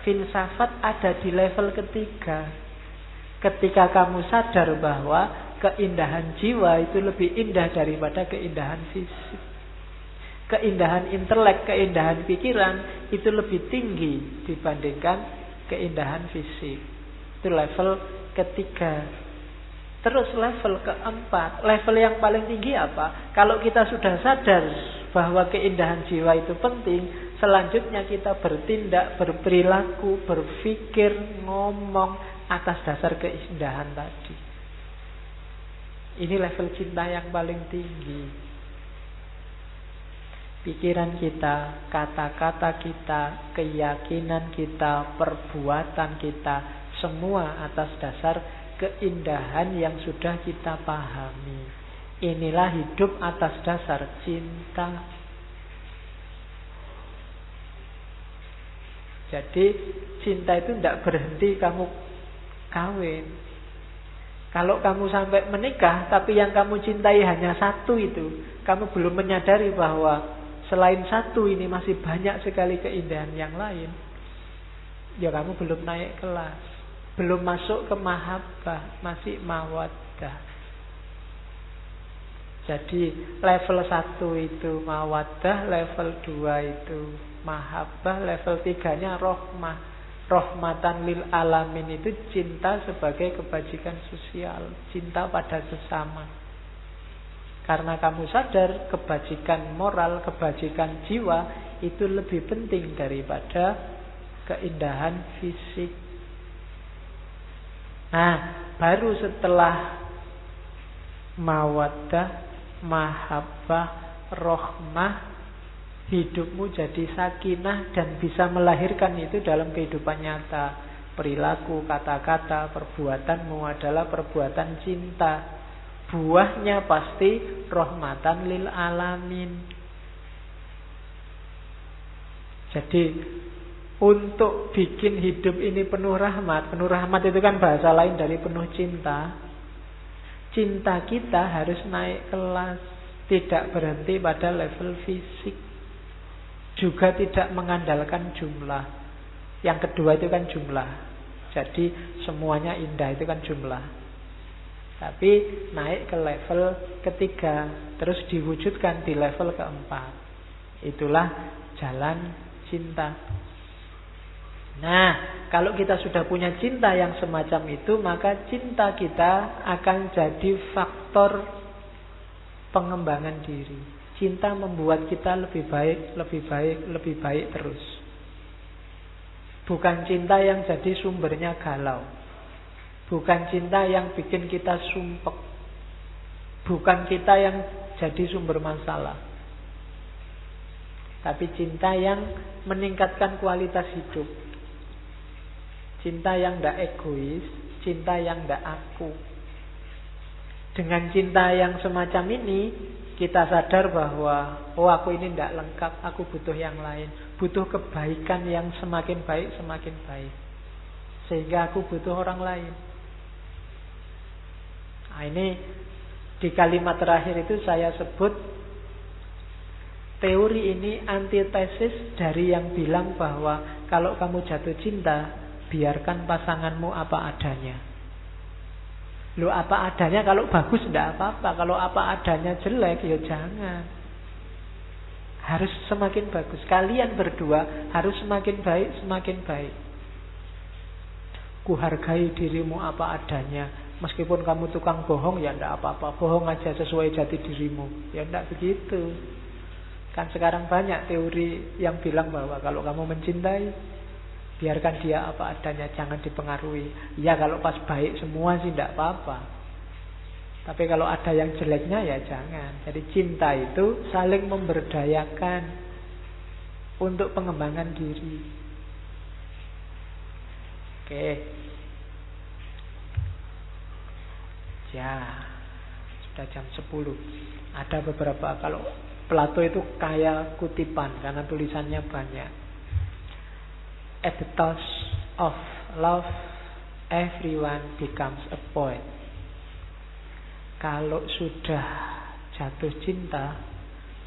Filsafat ada di level ketiga. Ketika kamu sadar bahwa keindahan jiwa itu lebih indah daripada keindahan fisik. Keindahan intelek, keindahan pikiran itu lebih tinggi dibandingkan keindahan fisik. Itu level ketiga. Terus level keempat, level yang paling tinggi apa? Kalau kita sudah sadar bahwa keindahan jiwa itu penting, selanjutnya kita bertindak, berperilaku, berpikir, ngomong atas dasar keindahan tadi. Ini level cinta yang paling tinggi. Pikiran kita, kata-kata kita, keyakinan kita, perbuatan kita, semua atas dasar keindahan yang sudah kita pahami. Inilah hidup atas dasar cinta. Jadi cinta itu tidak berhenti kamu kawin. Kalau kamu sampai menikah tapi yang kamu cintai hanya satu itu, kamu belum menyadari bahwa selain satu ini masih banyak sekali keindahan yang lain, ya kamu belum naik kelas, belum masuk ke mahabbah, masih mawaddah. Jadi level 1 itu mawaddah, level 2 itu mahabbah, level 3-nya rohmah. Rohmatan lil alamin itu cinta sebagai kebajikan sosial, cinta pada sesama. Karena kamu sadar kebajikan moral, kebajikan jiwa itu lebih penting daripada keindahan fisik. Nah, baru setelah mawaddah, mahabbah, rohmah, hidupmu jadi sakinah dan bisa melahirkan itu dalam kehidupan nyata. Perilaku, kata-kata, perbuatanmu adalah perbuatan cinta. Buahnya pasti rahmatan lil alamin. Jadi untuk bikin hidup ini penuh rahmat itu kan bahasa lain dari penuh cinta. Cinta kita harus naik kelas, tidak berhenti pada level fisik. Juga tidak mengandalkan jumlah. Yang kedua itu kan jumlah. Jadi semuanya indah itu kan jumlah. Tapi naik ke level ketiga, terus diwujudkan di level keempat. Itulah jalan cinta. Nah, kalau kita sudah punya cinta yang semacam itu, maka cinta kita akan jadi faktor pengembangan diri. Cinta membuat kita lebih baik, lebih baik, lebih baik terus. Bukan cinta yang jadi sumbernya galau. Bukan cinta yang bikin kita sumpek. Bukan kita yang jadi sumber masalah. Tapi cinta yang meningkatkan kualitas hidup. Cinta yang tidak egois, cinta yang tidak aku. Dengan cinta yang semacam ini, kita sadar bahwa aku ini tidak lengkap, aku butuh yang lain. Butuh kebaikan yang semakin baik, semakin baik. Sehingga aku butuh orang lain. Nah, ini di kalimat terakhir itu saya sebut teori ini antitesis dari yang bilang bahwa kalau kamu jatuh cinta, biarkan pasanganmu apa adanya. Lo apa adanya, kalau bagus tidak apa-apa. Kalau apa adanya jelek, ya jangan. Harus semakin bagus. Kalian berdua harus semakin baik, semakin baik. Ku hargai dirimu apa adanya. Meskipun kamu tukang bohong, ya tidak apa-apa. Bohong aja sesuai jati dirimu. Ya tidak begitu. Kan sekarang banyak teori yang bilang bahwa kalau kamu mencintai, biarkan dia apa adanya, jangan dipengaruhi. Ya kalau pas baik semua sih tidak apa-apa. Tapi kalau ada yang jeleknya ya jangan. Jadi cinta itu saling memberdayakan untuk pengembangan diri. Oke. Ya, sudah jam 10. Ada beberapa, kalau Plato itu kaya kutipan karena tulisannya banyak. At the touch of love, everyone becomes a poet. Kalau sudah jatuh cinta,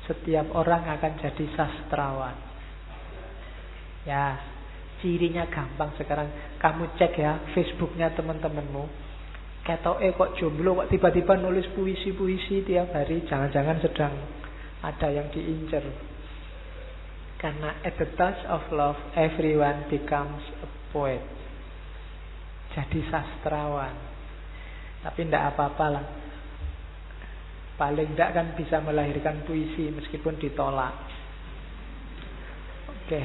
setiap orang akan jadi sastrawan. Ya, cirinya gampang sekarang. Kamu cek ya Facebooknya teman-temanmu. Ketoke kok jomblo, kok tiba-tiba nulis puisi-puisi tiap hari. Jangan-jangan sedang ada yang diincar. Karena at the touch of love, everyone becomes a poet. Jadi sastrawan. Tapi tidak apa-apa lah. Paling tidak kan bisa melahirkan puisi meskipun ditolak. Oke.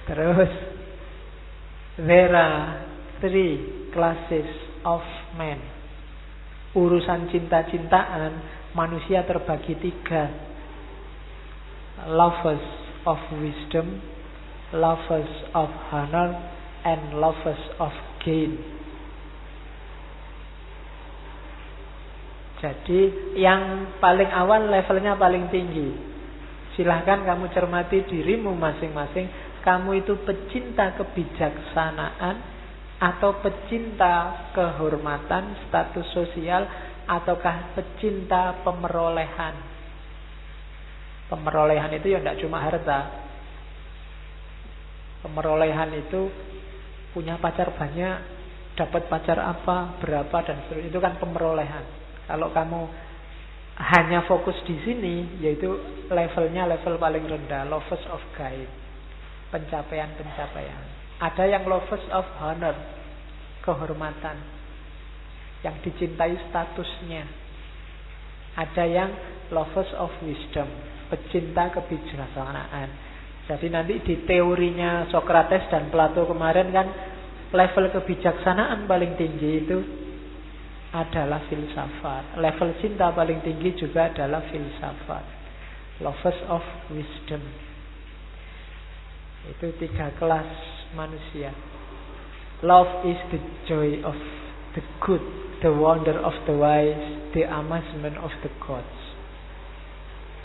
Terus, there are 3 classes of men. Urusan cinta-cintaan, manusia terbagi 3. Lovers of wisdom, lovers of honor, and lovers of gain. Jadi yang paling awal levelnya paling tinggi. Silahkan kamu cermati dirimu masing-masing. Kamu itu pecinta kebijaksanaan atau pecinta kehormatan, status sosial, ataukah pecinta pemerolehan? Pemerolehan itu ya tidak cuma harta. Pemerolehan itu punya pacar banyak, dapat pacar apa, berapa, dan seterusnya. Itu kan pemerolehan. Kalau kamu hanya fokus di sini, yaitu levelnya level paling rendah, lovers of gain, pencapaian-pencapaian. Ada yang lovers of honor, kehormatan, yang dicintai statusnya. Ada yang lovers of wisdom, pecinta kebijaksanaan. Jadi nanti di teorinya Socrates dan Plato kemarin kan, level kebijaksanaan paling tinggi itu adalah filsafat. Level cinta paling tinggi juga adalah filsafat. Lovers of wisdom. Itu 3 kelas manusia. Love is the joy of the good, the wonder of the wise, the amazement of the gods.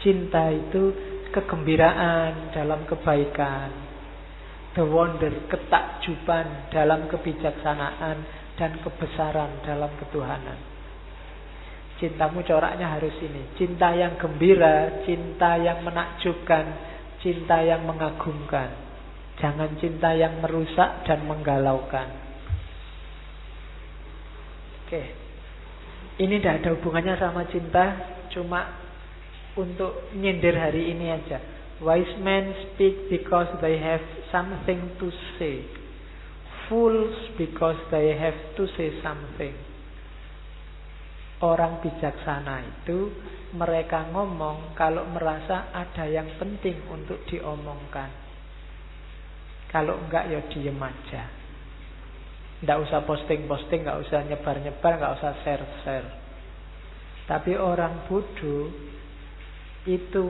Cinta itu kegembiraan dalam kebaikan, the wonder, ketakjuban dalam kebijaksanaan, dan kebesaran dalam ketuhanan. Cintamu coraknya harus ini. Cinta yang gembira, cinta yang menakjubkan, cinta yang mengagumkan. Jangan cinta yang merusak dan menggalaukan. Oke. Ini tidak ada hubungannya sama cinta, cuma untuk nyindir hari ini aja. Wise men speak because they have something to say. Fools because they have to say something. Orang bijaksana itu mereka ngomong kalau merasa ada yang penting untuk diomongkan. Kalau enggak ya diem aja. Enggak usah posting-posting, enggak usah nyebar-nyebar, enggak usah share-share. Tapi orang bodoh itu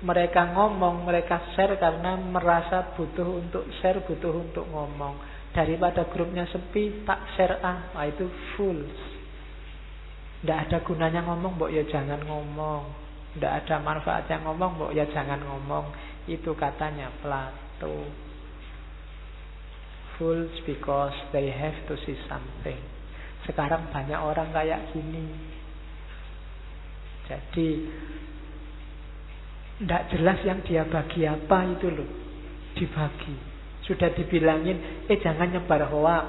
mereka ngomong, mereka share karena merasa butuh untuk share, butuh untuk ngomong. Daripada grupnya sepi, tak share Wah itu fools. Tidak ada gunanya ngomong, mbok ya jangan ngomong. Tidak ada manfaatnya ngomong, mbok ya jangan ngomong. Itu katanya Plato. Fools because they have to see something. Sekarang banyak orang kayak gini. Jadi tidak jelas yang dia bagi apa itu loh. Dibagi. Sudah dibilangin, jangan nyebar hoak.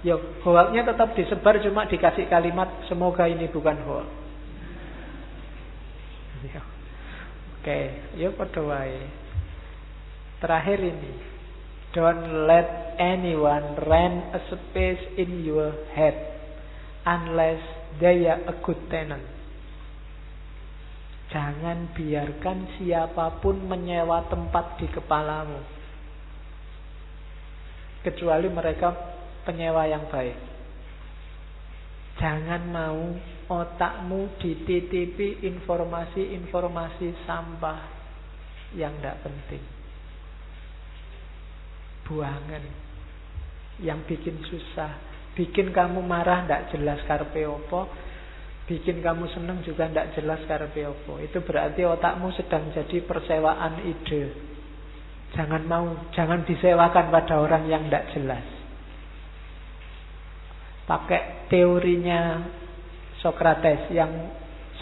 Ya, hoaknya tetap disebar, cuma dikasih kalimat semoga ini bukan hoak. Ya. Oke, ya padha wae. Terakhir ini, don't let anyone rent a space in your head unless they are a good tenant. Jangan biarkan siapapun menyewa tempat di kepalamu, kecuali mereka penyewa yang baik. Jangan mau otakmu dititipi informasi-informasi sampah yang tidak penting. Buangan yang bikin susah, bikin kamu marah tidak jelas karepe opo, bikin kamu seneng juga tidak jelas karepe opo. Itu berarti otakmu sedang jadi persewaan ide. Jangan disewakan pada orang yang tidak jelas. Pakai teorinya Socrates yang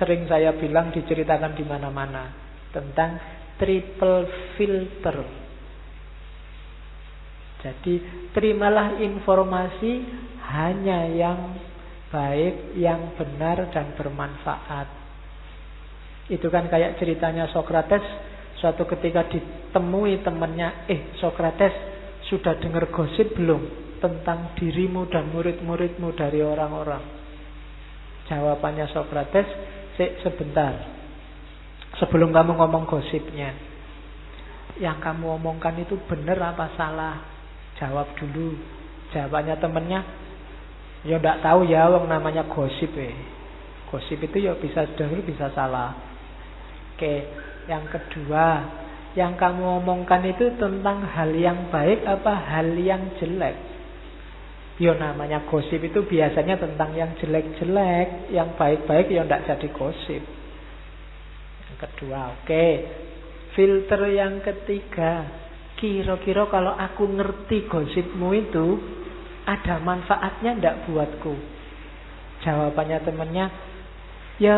sering saya bilang, diceritakan di mana-mana, tentang triple filter. Jadi terimalah informasi hanya yang baik, yang benar dan bermanfaat. Itu kan kayak ceritanya Socrates. Suatu ketika ditemui temannya, Socrates, sudah dengar gosip belum tentang dirimu dan murid-muridmu dari orang-orang? Jawabannya Socrates, sebentar, sebelum kamu ngomong gosipnya, yang kamu omongkan itu benar apa salah? Jawab dulu. Jawabannya temennya, ya ndak tahu ya, wong namanya gosip. Gosip itu ya bisa benar bisa salah. Oke, yang kedua, yang kamu omongkan itu tentang hal yang baik apa hal yang jelek? Ya namanya gosip itu biasanya tentang yang jelek-jelek, yang baik-baik ya ndak jadi gosip. Yang kedua, oke. Filter yang ketiga, kira-kira kalau aku ngerti gosipmu itu ada manfaatnya ndak buatku? Jawabannya temennya, ya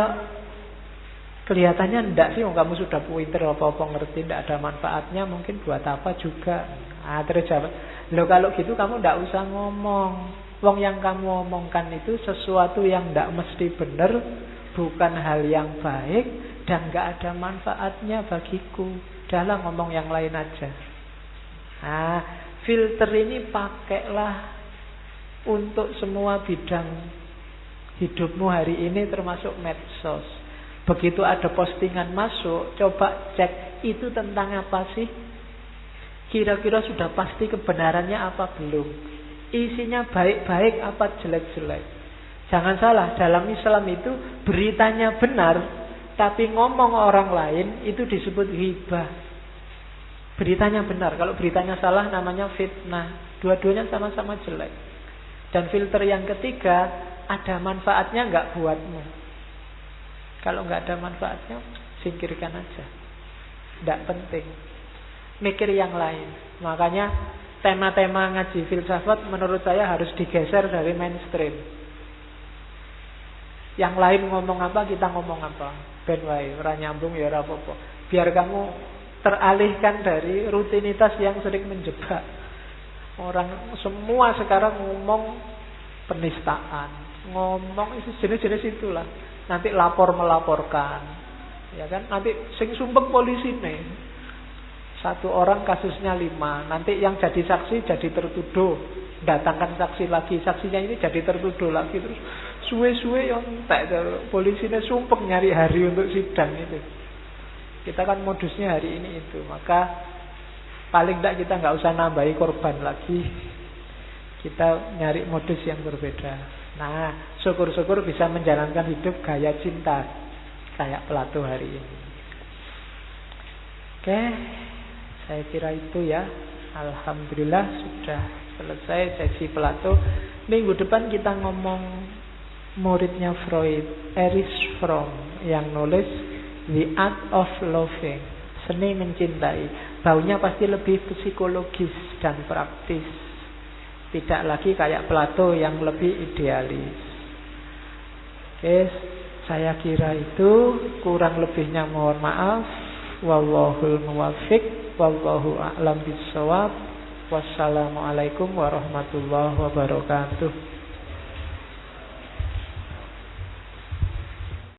kelihatannya ndak sih, kamu sudah pinter apa-apa ngerti, ndak ada manfaatnya, mungkin buat apa juga. Terus jawab, loh kalau gitu kamu ndak usah ngomong. Wong yang kamu omongkan itu sesuatu yang ndak mesti benar, bukan hal yang baik, dan nggak ada manfaatnya bagiku. Udahlah ngomong yang lain aja. Filter ini pakailah untuk semua bidang hidupmu hari ini, termasuk medsos. Begitu ada postingan masuk, coba cek itu tentang apa sih? Kira-kira sudah pasti kebenarannya apa belum? Isinya baik-baik apa jelek-jelek? Jangan salah, dalam Islam itu beritanya benar, tapi ngomong orang lain itu disebut ghibah. Beritanya benar, kalau beritanya salah namanya fitnah. Dua-duanya sama-sama jelek. Dan filter yang ketiga, ada manfaatnya nggak buatmu? Kalau nggak ada manfaatnya, singkirkan aja. Nggak penting. Mikir yang lain. Makanya tema-tema ngaji filsafat menurut saya harus digeser dari mainstream. Yang lain ngomong apa, kita ngomong apa. Ben wae, ora nyambung ya ora apa-apa. Biar kamu teralihkan dari rutinitas yang sering menjebak. Orang semua sekarang ngomong penistaan, ngomong jenis-jenis itulah. Nanti melaporkan, ya kan? Nanti sing sumpek polisi nih. Satu orang kasusnya 5. Nanti yang jadi saksi jadi tertuduh. Datangkan saksi lagi, saksinya ini jadi tertuduh lagi. Terus suwe-suwe yang entek polisinya sumpek nyari hari untuk sidang itu. Kita kan modusnya hari ini itu. Maka paling tidak kita nggak usah nambahi korban lagi. Kita nyari modus yang berbeda. Nah, syukur-syukur bisa menjalankan hidup gaya cinta kayak Plato hari ini. Oke, saya kira itu ya. Alhamdulillah sudah selesai sesi Plato. Minggu depan kita ngomong muridnya Freud, Erich Fromm, yang nulis The Art of Loving, seni mencintai. Baunya pasti lebih psikologis dan praktis. Tidak lagi kayak Plato yang lebih idealis. Oke, saya kira itu, kurang lebihnya mohon maaf. Wallahul muwaffiq, wallahu a'lam bishawab. Wassalamualaikum warahmatullahi wabarakatuh.